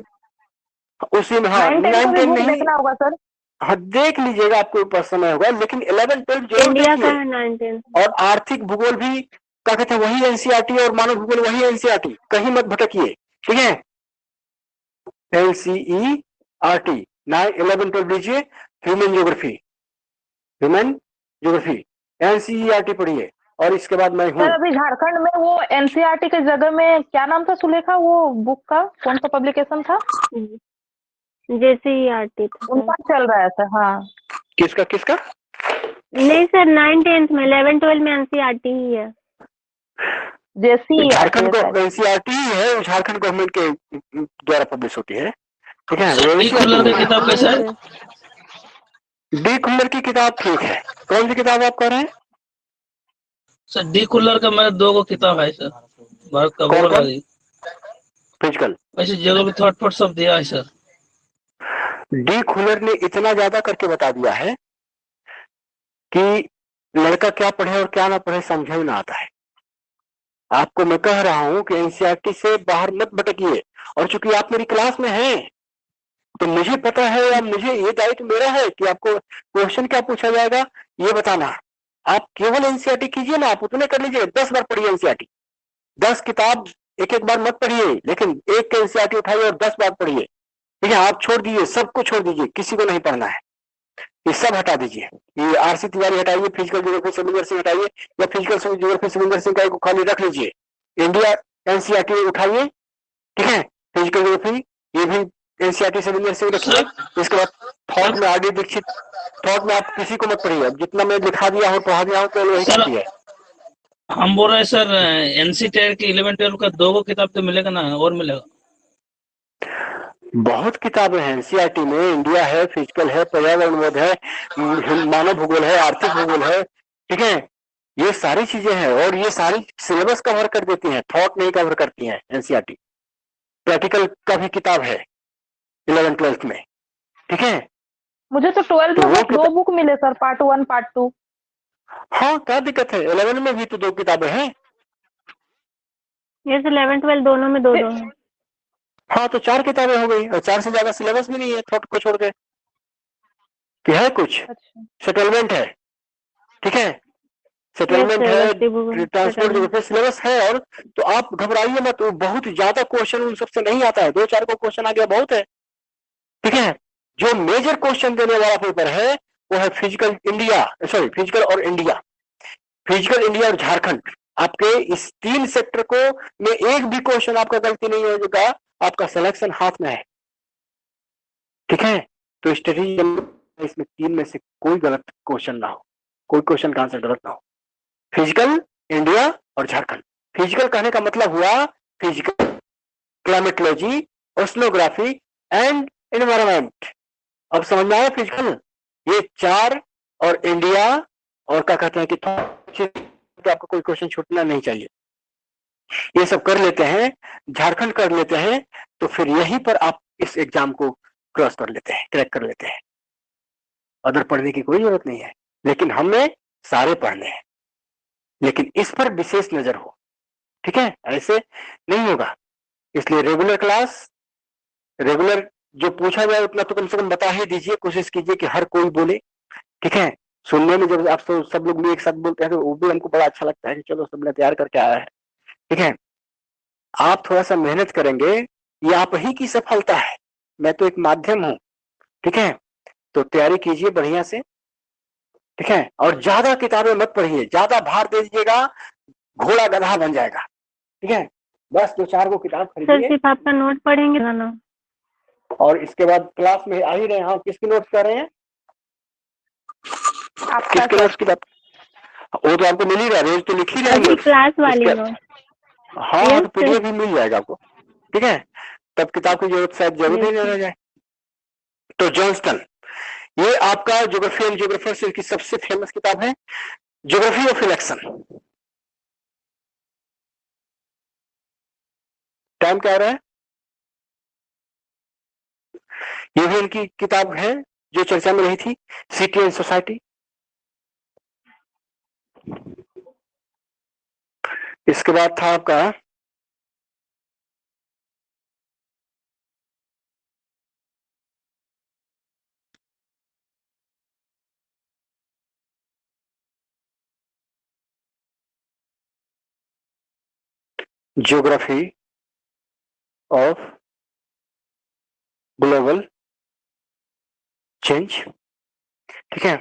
उसी में, हाँ 9-10 को 9 भी 10 बुक नहीं, देखना होगा सर। हाँ देख लीजिएगा, आपके ऊपर समय होगा, लेकिन 11 12 जरूर इंडिया का देखिए। है 9-10। और आर्थिक भूगोल भी क्या कहते हैं, वही एनसीईआरटी, और मानव भूगोल वही एनसीईआरटी, कहीं मत भटकिए, ठीक है। एनसीईआरटी 9 11 12 लीजिए, ह्यूमन ज्योग्राफी एनसीईआरटी पढ़िए, और इसके बाद मैं हूँ। सर अभी झारखंड में वो एनसीईआरटी के जगह में क्या नाम था सुलेखा, वो बुक का कौन सा पब्लिकेशन था? JCERT था सर। उनका चल रहा है सर। हाँ किसका? नहीं सर, 9th-10th में, 11th-12th में एनसीईआरटी ही है। जैसी झारखंड को एनसीईआरटी ही है, झारखंड गवर्नमेंट के द्वारा पब्लिश होती है, ठीक है। सर डी खुल्लर की किताब कैसा है? डी खुल्लर की किताब ठीक है। कौन सी किताब आप कह रहे हैं? सर डी खुल्लर का मेरे 2 किताब है सर, भारत का कौन भूगोल कौन? वाली, फिजिकल। वैसे ज्योग्राफी थॉट फॉर सब दिया है सर। डी खुल्लर ने इतना ज्यादा करके बता दिया है कि लड़का क्या पढ़े और क्या ना पढ़े समझ में ना आता है। आपको मैं कह रहा हूं कि एनसीईआरटी से बाहर मत भटकिए, और चूंकि आप मेरी क्लास में हैं तो मुझे पता है, या मुझे ये दायित्व मेरा है कि आपको क्वेश्चन क्या पूछा जाएगा ये बताना। आप केवल एनसीईआरटी कीजिए ना, आप उतने कर लीजिए, 10 बार पढ़िए एनसीईआरटी। 10 किताब एक एक बार मत पढ़िए, लेकिन एक एनसीईआरटी उठाइए और 10 बार पढ़िए, ठीक है। आप छोड़ दीजिए, सबको छोड़ दीजिए, किसी को नहीं पढ़ना है, ये सब हटा दीजिए। ये आरसी तिवारी हटाइए, फिजिकल ज्योग्राफी सविंदर सिंह हटाइए, या फिजिकल ज्योग्राफी सविंदर सिंह का खाली रख लीजिए। इंडिया एनसीईआरटी उठाइए, ठीक है। फिजिकल ज्योग्राफी ये भी एनसीईआरटी सविंदर सिंह रखिए। इसके बाद थॉट में आरडी दीक्षित, थॉट में आप किसी को मत पढ़िए, जितना मैं लिखा दिया हूँ पढ़ा दिया हूँ तो वही काफी है। हम बोल रहे हैं सर एनसीईआरटी की 11-12 का 2 किताब तो मिलेगा ना, और मिलेगा? बहुत किताबें हैं एनसीईआरटी में, इंडिया है, फिजिकल है, पर्यावरणवाद है, मानव भूगोल है, आर्थिक भूगोल है, ठीक है। ये सारी चीजें हैं, और ये सारी सिलेबस कवर कर देती हैं, थॉट नहीं कवर करती हैं एनसीईआरटी। प्रैक्टिकल का भी किताब है 11th-12th में, ठीक है। मुझे तो 12th तो में वो बस 2 बुक मिले सर, पार्ट 1 पार्ट 2। हाँ, क्या दिक्कत है? 11 में भी तो 2 किताबें हैं। ये 11th-12th दोनों में 2-2 है। हाँ, तो 4 किताबें हो गई, और 4 से ज्यादा सिलेबस भी नहीं है थॉट को छोड़ के, कि है कुछ। अच्छा। सेटलमेंट है, ठीक है, यस सेटलमेंट सर, है, वस्ती भूगोल ट्रांसपोर्ट सेटलमेंट। ज्योग्राफी सिलेबस है। और तो आप घबराइए मत, वो बहुत ज्यादा क्वेश्चन उन सबसे नहीं आता है, 2-4 को क्वेश्चन आ गया बहुत है, ठीक है। जो मेजर क्वेश्चन देने वाला पेपर है वो है फिजिकल इंडिया, सॉरी फिजिकल और इंडिया, फिजिकल इंडिया और झारखंड। आपके इस 3 सेक्टर को में एक भी क्वेश्चन आपका गलती नहीं होगा, आपका सिलेक्शन हाथ में है, ठीक है। तो स्ट्रेटेजी इसमें 3 में से कोई गलत क्वेश्चन ना हो, कोई क्वेश्चन का आंसर गलत ना हो। फिजिकल, इंडिया और झारखंड। फिजिकल कहने का मतलब हुआ physical, climatology, oceanography and environment. अब समझ में आया फिजिकल, ये 4, और इंडिया, और क्या कहते हैं कि तो आपको कोई क्वेश्चन छूटना नहीं चाहिए। ये सब कर लेते हैं, झारखंड कर लेते हैं, तो फिर यहीं पर आप इस एग्जाम को क्रॉस कर लेते हैं, क्रैक कर लेते हैं। अदर पढ़ने की कोई जरूरत नहीं है, लेकिन हमें सारे पढ़ने हैं, लेकिन इस पर विशेष नजर हो, ठीक है। ऐसे नहीं होगा, इसलिए रेगुलर क्लास, रेगुलर जो पूछा जाए उतना तो कम से कम बता ही दीजिए, कोशिश कीजिए कि हर कोई बोले, ठीक है। सुनने में जब आप सब लोग एक साथ बोलते हैं तो वो भी हमको बड़ा अच्छा लगता है कि चलो सबने तैयार करके आया है, ठीक है। आप थोड़ा सा मेहनत करेंगे, ये आप ही की सफलता है, मैं तो एक माध्यम हूं, ठीक है। तो तैयारी कीजिए बढ़िया से, ठीक है। और ज्यादा किताबें मत पढ़िए, ज्यादा भार दे दीजिएगा घोड़ा गधा बन जाएगा, ठीक है। बस 2-4 को किताब सर खरीदिए, सिर्फ आपका नोट पढ़ेंगे ना? और इसके बाद क्लास में आ ही रहे हैं। हाँ, किसकी नोट्स कर रहे हैं? आपका किसके सर। नोट्स की बात? वो तो आपको मिल ही रहा है, रोज तो लिख ही रहे हैं अभी नोट्स क्लास वाली इसके। नोट। हाँ, यस तो पीडीएफ भी मिल जाएगा आपको, ठीक है। तब किताब की जरूरत शायद जरूरत ही नहीं रह जाए। तो जॉन्स्टन, ये आपका ज्योग्राफी एंड ज्योग्राफर्स की सबसे फेमस किताब है, ज्योग्राफी ऑफ इलेक्शन। टाइम क्या हो रहा है? ये भी इनकी किताब है जो चर्चा में रही थी, सिटी एंड सोसाइटी। इसके बाद था आपका ज्योग्राफी ऑफ ग्लोबल चेंज, ठीक है।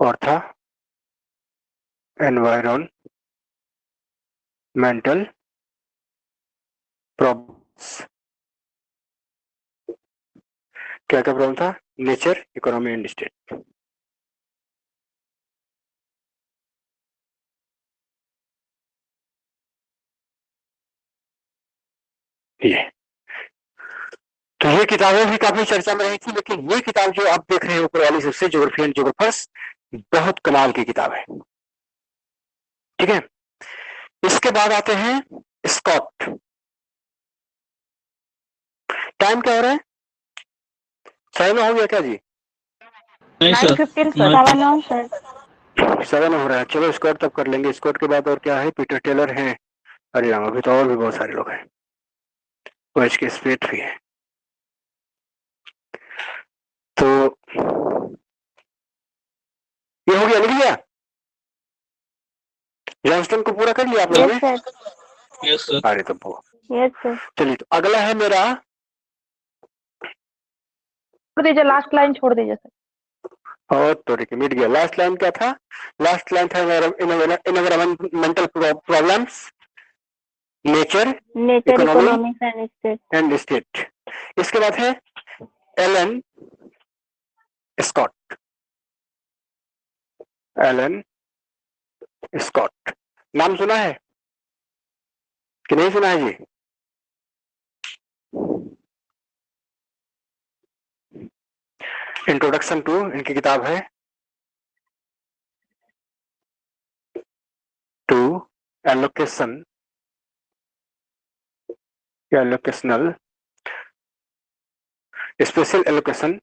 और था एनवायरमेंटल क्या क्या प्रॉब्लम था? Nature, economy and state. ये तो ये किताबें भी काफी चर्चा में रही थी, लेकिन ये किताब जो आप देख रहे हैं ऊपर वाली सबसे, ज्योग्राफी एंड ज्योग्राफर्स, बहुत कमाल की किताब है। ठीक है, इसके बाद आते हैं स्कॉट। टाइम क्या हो रहा है? 7 हो गया क्या जी? नहीं सर, 9:15 सर। 7 सर। 7 हो रहा है। चलो स्कॉट तब कर लेंगे। स्कॉट के बाद और क्या है? पीटर टेलर है। अरे राम, अभी तो और भी बहुत सारे लोग हैं। वेच के स्पेट भी है। तो ये हो गया, लिख लिया? जॉनस्टन को पूरा कर लिया आप लोगों यस ने? सर। Yes sir. अरे तो यस सर। चलिए, तो अगला है मेरा। छोड़ दीजिए, लास्ट लाइन छोड़ दीजिए सर। और तो मिट गया। लास्ट लाइन क्या था? लास्ट लाइन था environmental problems, nature, nature, economy economics and state. And state. इसके बाद है एलन स्कॉट। एलन स्कॉट, नाम सुना है कि नहीं सुना है जी? इंट्रोडक्शन टू इनकी किताब है, to allocation, allocational, spatial allocation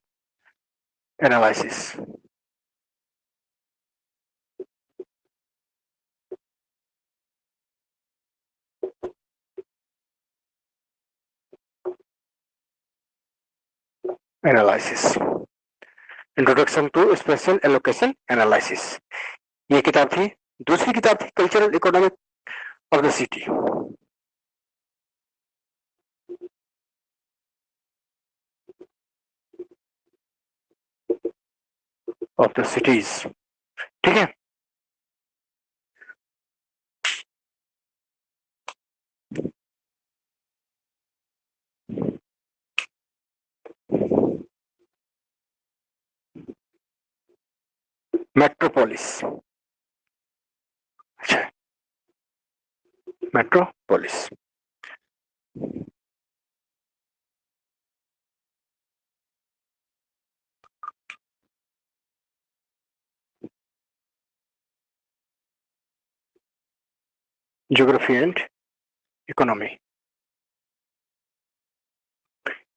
analysis. Analysis, introduction to spatial allocation analysis, ये किताब थी। दूसरी किताब थी cultural economic of the city, of the cities. ठीक है, मेट्रोपोलिस। अच्छा, मेट्रोपोलिस। ज्योग्राफी एंड इकोनॉमी,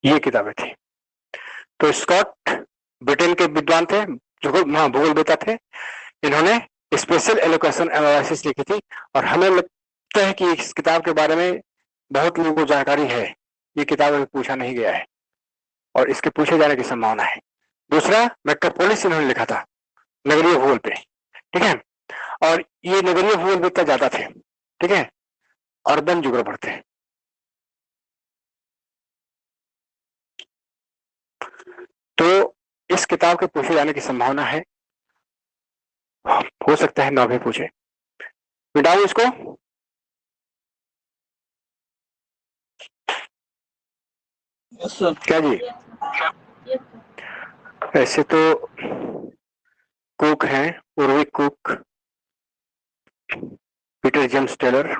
ये किताबें थी। तो स्कॉट ब्रिटेन के विद्वान थे, भूगोलवेत्ता थे। इन्होंने स्पेशल एलोकेशन एनालिसिस लिखी थी, और हमें लगता है कि इस किताब के बारे में बहुत लोगों को जानकारी है। ये किताब अभी पूछा नहीं गया है और इसके पूछे जाने की संभावना है। दूसरा, मेट्रोपोलिस इन्होंने लिखा था नगरीय भूगोल पे। ठीक है, और ये नगरीय भूगोलवेत्ता ज्यादा थे। ठीक है, अर्बन ज्योग्राफर थे। तो इस किताब के पूछे जाने की संभावना है, हो सकता है ना भी पूछे। मिटाऊं इसको? Yes sir. क्या जी? Yes sir. ऐसे तो कुक हैं, Urwick Cook, Peter James Taylor,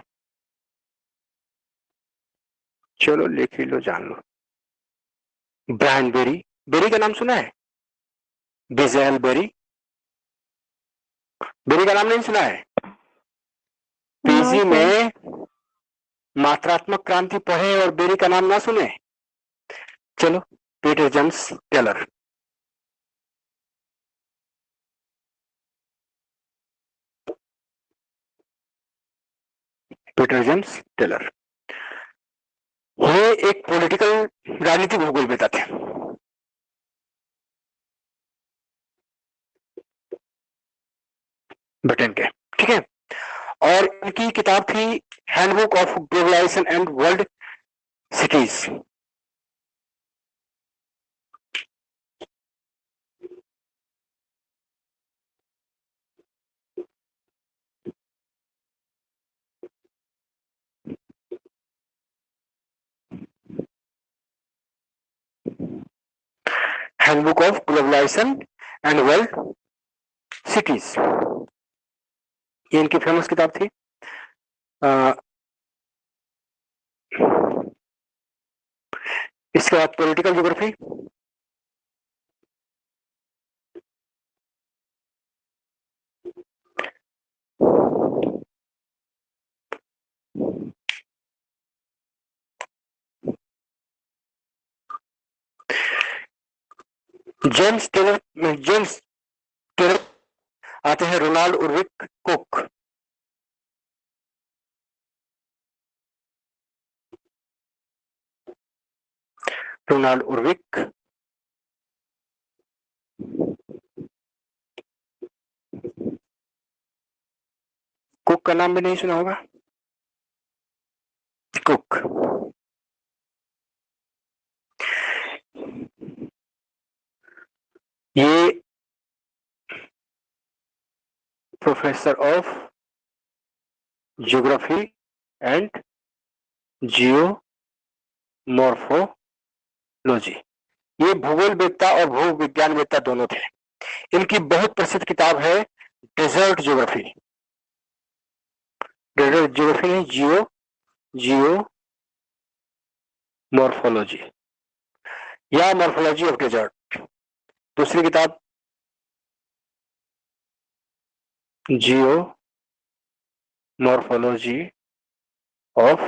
चलो लिख ही लो, जान लो। ब्रायन बेरी, बेरी का नाम सुना है? बिजेल बेरी, बेरी का नाम नहीं सुना है? No PG sir. में मात्रात्मक क्रांति पढ़े और बेरी का नाम ना सुने? चलो, Peter James Taylor. Peter James Taylor, ये एक पॉलिटिकल, राजनीतिक भूगोलवेत्ता थे। ब्रिटेन के। ठीक है, और इनकी किताब थी handbook of globalisation and world cities. Handbook of globalisation and world cities, ये इनकी फेमस किताब थी। इसके बाद पॉलिटिकल ज्योग्राफी, जेम्स टेलर आते हैं रोनाल्ड उर्विक कुक। रोनाल्ड उर्विक, कुक का नाम भी नहीं सुना होगा, कुक। ये professor of geography and geomorphology, ये भूगोलवेत्ता और भूविज्ञानवेत्ता दोनों थे। इनकी बहुत प्रसिद्ध किताब है डेजर्ट ज्योग्राफी। डेजर्ट ज्योग्राफी नहीं, जियोमॉर्फोलॉजी या मॉर्फोलॉजी ऑफ डेजर्ट। दूसरी किताब जियोमॉर्फोलॉजी ऑफ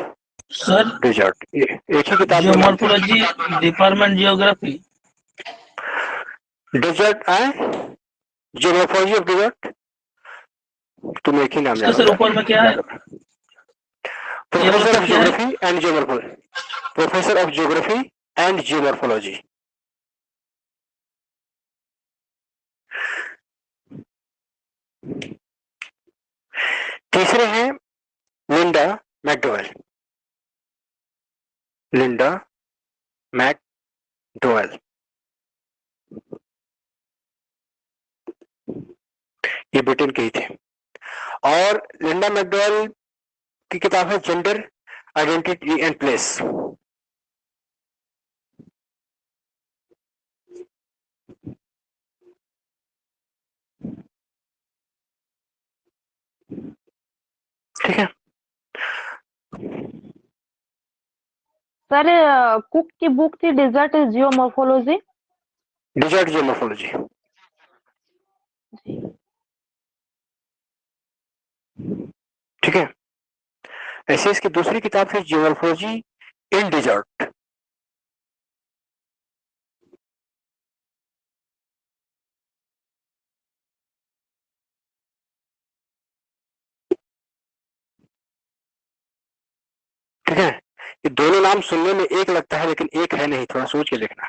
सर डेजर्ट, एक ही किताब में geomorphology department geography, desert geomorphology of desert, तुम एक ही नाम इसका सर ऊपर में क्या है? प्रोफेसर ऑफ क्या है? Geography and geomorphology, professor of geography and geomorphology. तीसरे हैं लिंडा मैकडोवेल। लिंडा मैकडोवेल, ये ब्रिटेन के ही थे। और लिंडा मैकडोवेल की किताब है जेंडर आइडेंटिटी एंड प्लेस। ठीक है। सर कुक की बुक थी डेजर्ट जियोमॉर्फोलॉजी। डेजर्ट जियोमॉर्फोलॉजी, ठीक है। ऐसे इसकी दूसरी किताब थी जियोमॉर्फोलॉजी इन डेजर्ट। ठीक है, ये दोनों नाम सुनने में एक लगता है लेकिन एक है नहीं, थोड़ा सोच के देखना।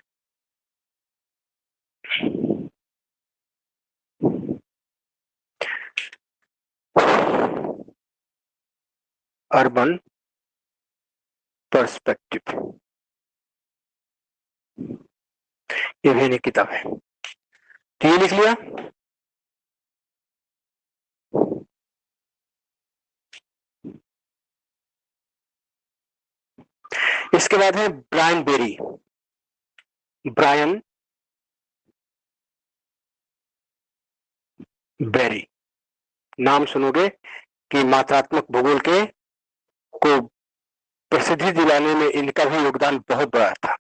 अर्बन पर्सपेक्टिव, ये भी एक किताब है, तो ये लिख लिया। इसके बाद है ब्रायन बेरी। ब्रायन बेरी, नाम सुनोगे कि मात्रात्मक भूगोल के को प्रसिद्धि दिलाने में इनका भी योगदान बहुत बड़ा था।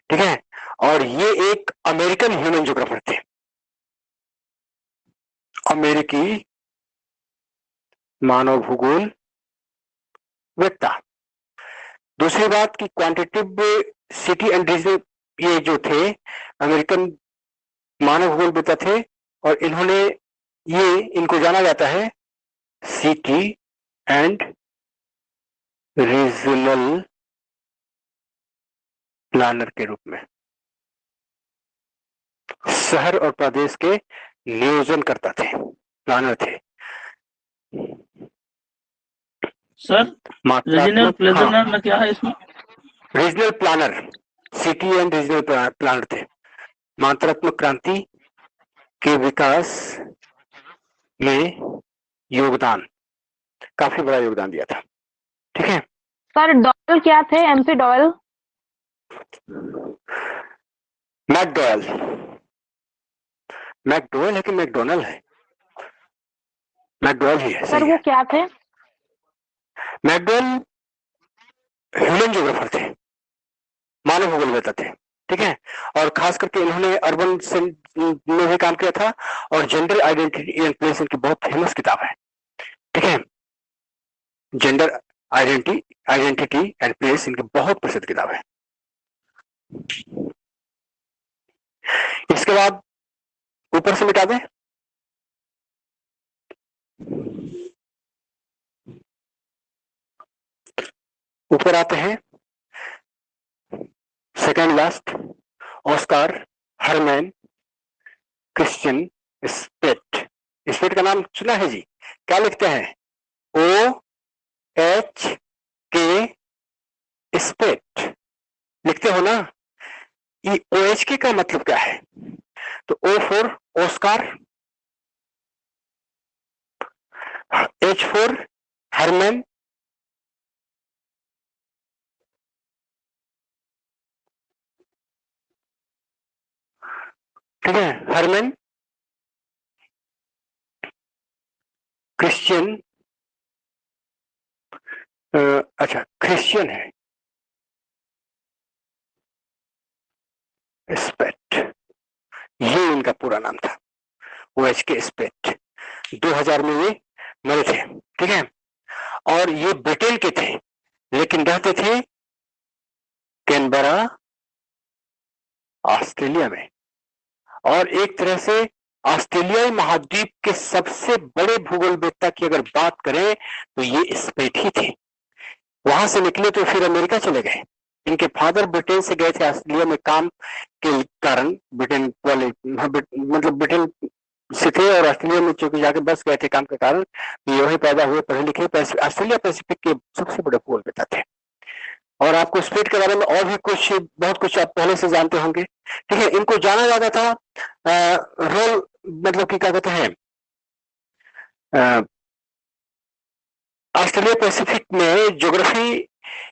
ठीक है, और ये एक अमेरिकन ह्यूमन ज्योग्राफर थे, अमेरिकी मानव भूगोल वेत्ता। दूसरी बात कि क्वांटिटेटिव सिटी एंड रीजनल, ये जो थे अमेरिकन मानव भूगोल वेत्ता थे, और इन्होंने इनको जाना जाता है सिटी एंड रीजनल प्लानर के रूप में। शहर और प्रदेश के नियोजन करता थे, प्लानर थे। सर रीजनल प्लानर में क्या है इसमें? Regional planner, city and regional planner थे। मात्रात्मक क्रांति के विकास में योगदान, काफी बड़ा योगदान दिया था। ठीक है सर डॉयल क्या थे? MC dial. मैकडोवेल, मैकडोवेल है कि मैकडोनल्ड है? मैकडोवेल ही है, सर सही वो है। क्या थे? मैकडोवेल ह्यूमन ज्योग्राफर थे, मानव भूगोलवेत्ता थे, ठीक है। और खास करके इन्होंने अर्बन में भी काम किया था, और जेंडर आइडेंटिटी एंड प्लेस इनकी बहुत फेमस किताब है, ठीक है। जेंडर आइडेंटिटी एंड प्लेस इनकी बहुत प्रसिद्ध किताब है। इसके बाद ऊपर से मिटा दें, ऊपर आते हैं, सेकंड लास्ट, ऑस्कार हरमैन क्रिश्चियन स्पेट। स्पेट का नाम सुना है जी? क्या लिखते हैं? OHK स्पेट लिखते हो ना? ये OHK का मतलब क्या है? तो O for Oscar, H for Herman, ठीक है, हरमैन क्रिश्चियन, अच्छा क्रिश्चियन है स्पेट, ये इनका पूरा नाम था, OHK स्पेट। 2000 में ये मरे थे, ठीक है। और ये ब्रिटेन के थे, लेकिन रहते थे कैनबरा ऑस्ट्रेलिया में। और एक तरह से ऑस्ट्रेलियाई महाद्वीप के सबसे बड़े भूगोलवेत्ता की अगर बात करें तो ये स्पेट ही थे। वहां से निकले तो फिर अमेरिका चले गए। इनके फादर ब्रिटेन से गए थे ऑस्ट्रेलिया में काम के कारण, ब्रिटेन वाले मतलब ब्रिटेन से थे और ऑस्ट्रेलिया में चूंकि जाके बस गए थे काम के कारण, ये वही पैदा हुए, पढ़े लिखे, ऑस्ट्रेलिया पैसिफिक के सबसे बड़े भूगोलवेत्ता थे। और आपको स्पेट के बारे में और भी कुछ बहुत कुछ आप पहले से जानते होंगे, ठीक है। इनको जाना जाता था रोल, मतलब कि क्या कहते हैं, ऑस्ट्रेलिया पैसिफिक में ज्योग्राफी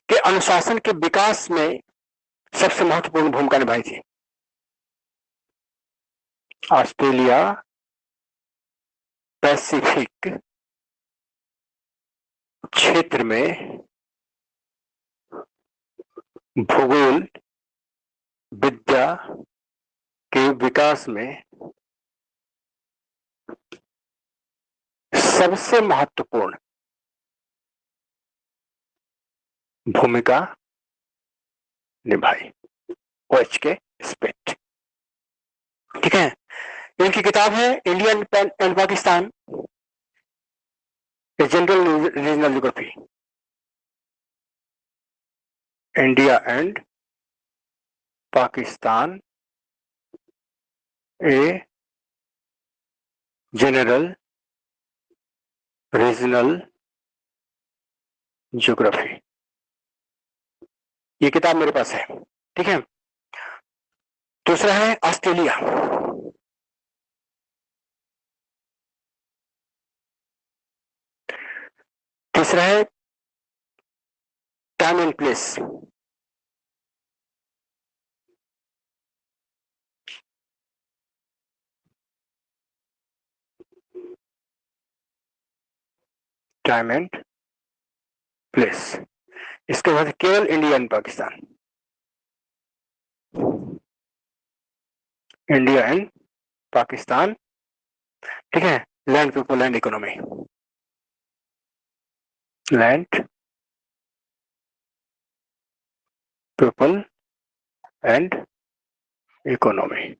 के अनुशासन के विकास में सबसे महत्वपूर्ण भूमिका निभाई थी। ऑस्ट्रेलिया पैसिफिक क्षेत्र में भूगोल विद्या के विकास में सबसे महत्वपूर्ण भूमिका निभाई OHK स्पेट, ठीक है। इनकी किताब है India and Pakistan, general regional geography, India and Pakistan a general regional geography, ये किताब मेरे पास है, ठीक है। दूसरा है ऑस्ट्रेलिया, तीसरा है time and place, time and place. इसके बाद केवल India and Pakistan, India and Pakistan, ठीक है। Land people and economy, land people and economy.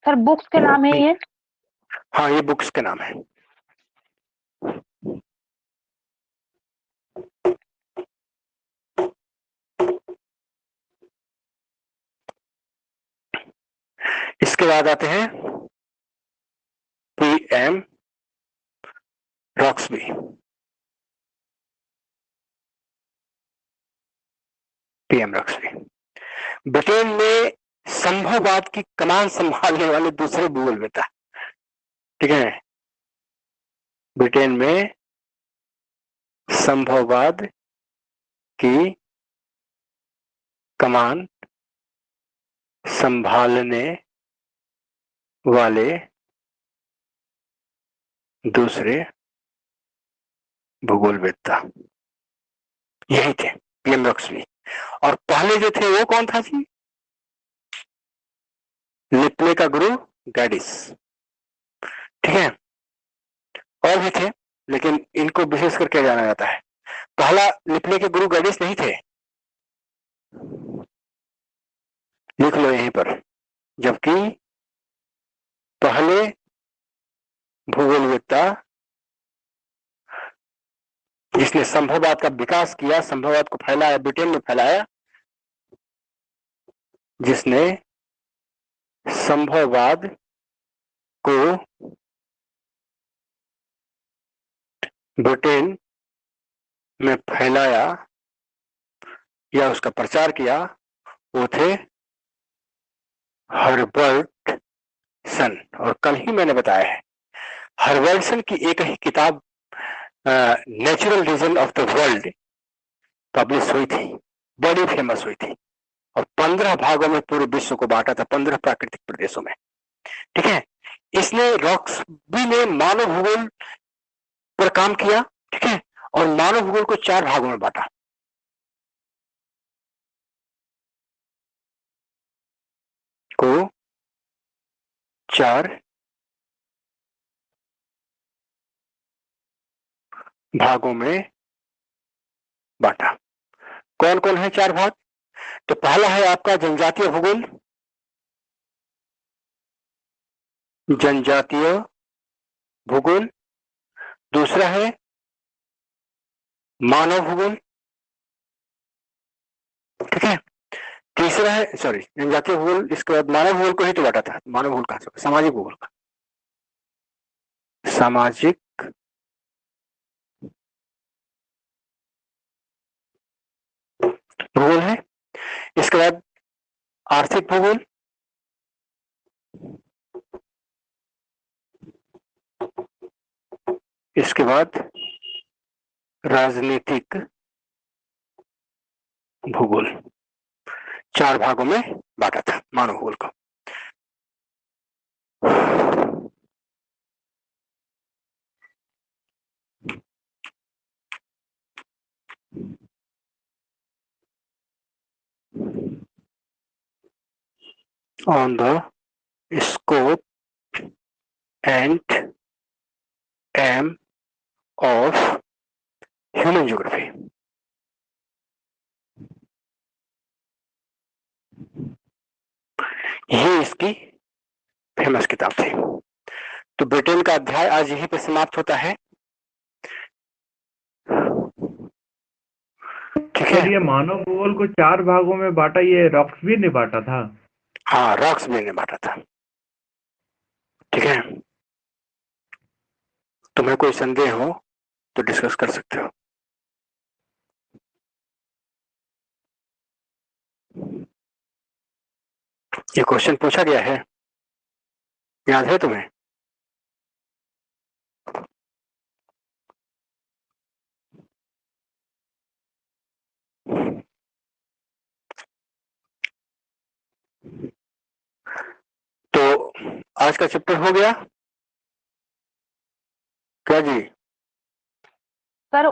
Sir books के नाम है ये? हाँ, ये बुक्स के नाम है। इसके बाद आते हैं PM रॉक्सबी, PM रॉक्सबी ब्रिटेन में संभववाद की कमान संभालने वाले दूसरे भूगोलवेत्ता, ठीक है। ब्रिटेन में संभववाद की कमान संभालने वाले दूसरे भूगोलवेत्ता, यही थे पीएम रॉक्सबी। और पहले जो थे वो कौन था जी? लिप्ले का गुरु गैडिस, ठीक है। और भी थे, लेकिन इनको विशेष करके जाना जाता है। पहला लिप्ले के गुरु गैडिस नहीं थे, लिख लो यहीं पर। जबकि पहले भूगोलवेत्ता जिसने संभववाद का विकास किया, संभववाद को फैलाया, ब्रिटेन में फैलाया, जिसने संभववाद को ब्रिटेन में फैलाया या उसका प्रचार किया, वो थे हर्बर्टसन। और कल ही मैंने बताया है, हर्बर्टसन की एक ही किताब natural region of the world publish हुई थी, बड़ी फेमस हुई थी, और 15 भागों में पूरे विश्व को बांटा था, 15 प्राकृतिक प्रदेशों में, ठीक है। इसने रॉक्सबी ने मानव भूगोल पर काम किया, ठीक है, और मानव भूगोल को 4 भागों में बांटा। को 4 भागों में बांटा। कौन कौन है 4 भाग? तो पहला है आपका जनजातीय भूगोल, जनजातीय भूगोल। दूसरा है मानव भूगोल, ठीक है। तीसरा है, सॉरी, जनजातीय भूगोल, इसके बाद मानव भूगोल को ही तो बांटा था। मानव भूगोल कहां से? सामाजिक भूगोल का, सामाजिक भूगोल है। इसके बाद आर्थिक भूगोल, इसके बाद राजनीतिक भूगोल। 4 भागों में बांटा था मानव भूगोल को। On the scope and aim of human geography, ये इसकी फेमस किताब थी। तो ब्रिटेन का अध्याय आज यहीं पे समाप्त होता है, ठीक है। सर ये मानव भूगोल को 4 भागों में बांटा, ये रॉक्सबी ने बांटा था? हाँ, रॉक्सबी ने बांटा था, ठीक है। तुम्हें कोई संदेह हो तो डिस्कस कर सकते हो। ये क्वेश्चन पूछा गया है, याद है तुम्हें? तो आज का चैप्टर हो गया क्या जी? सर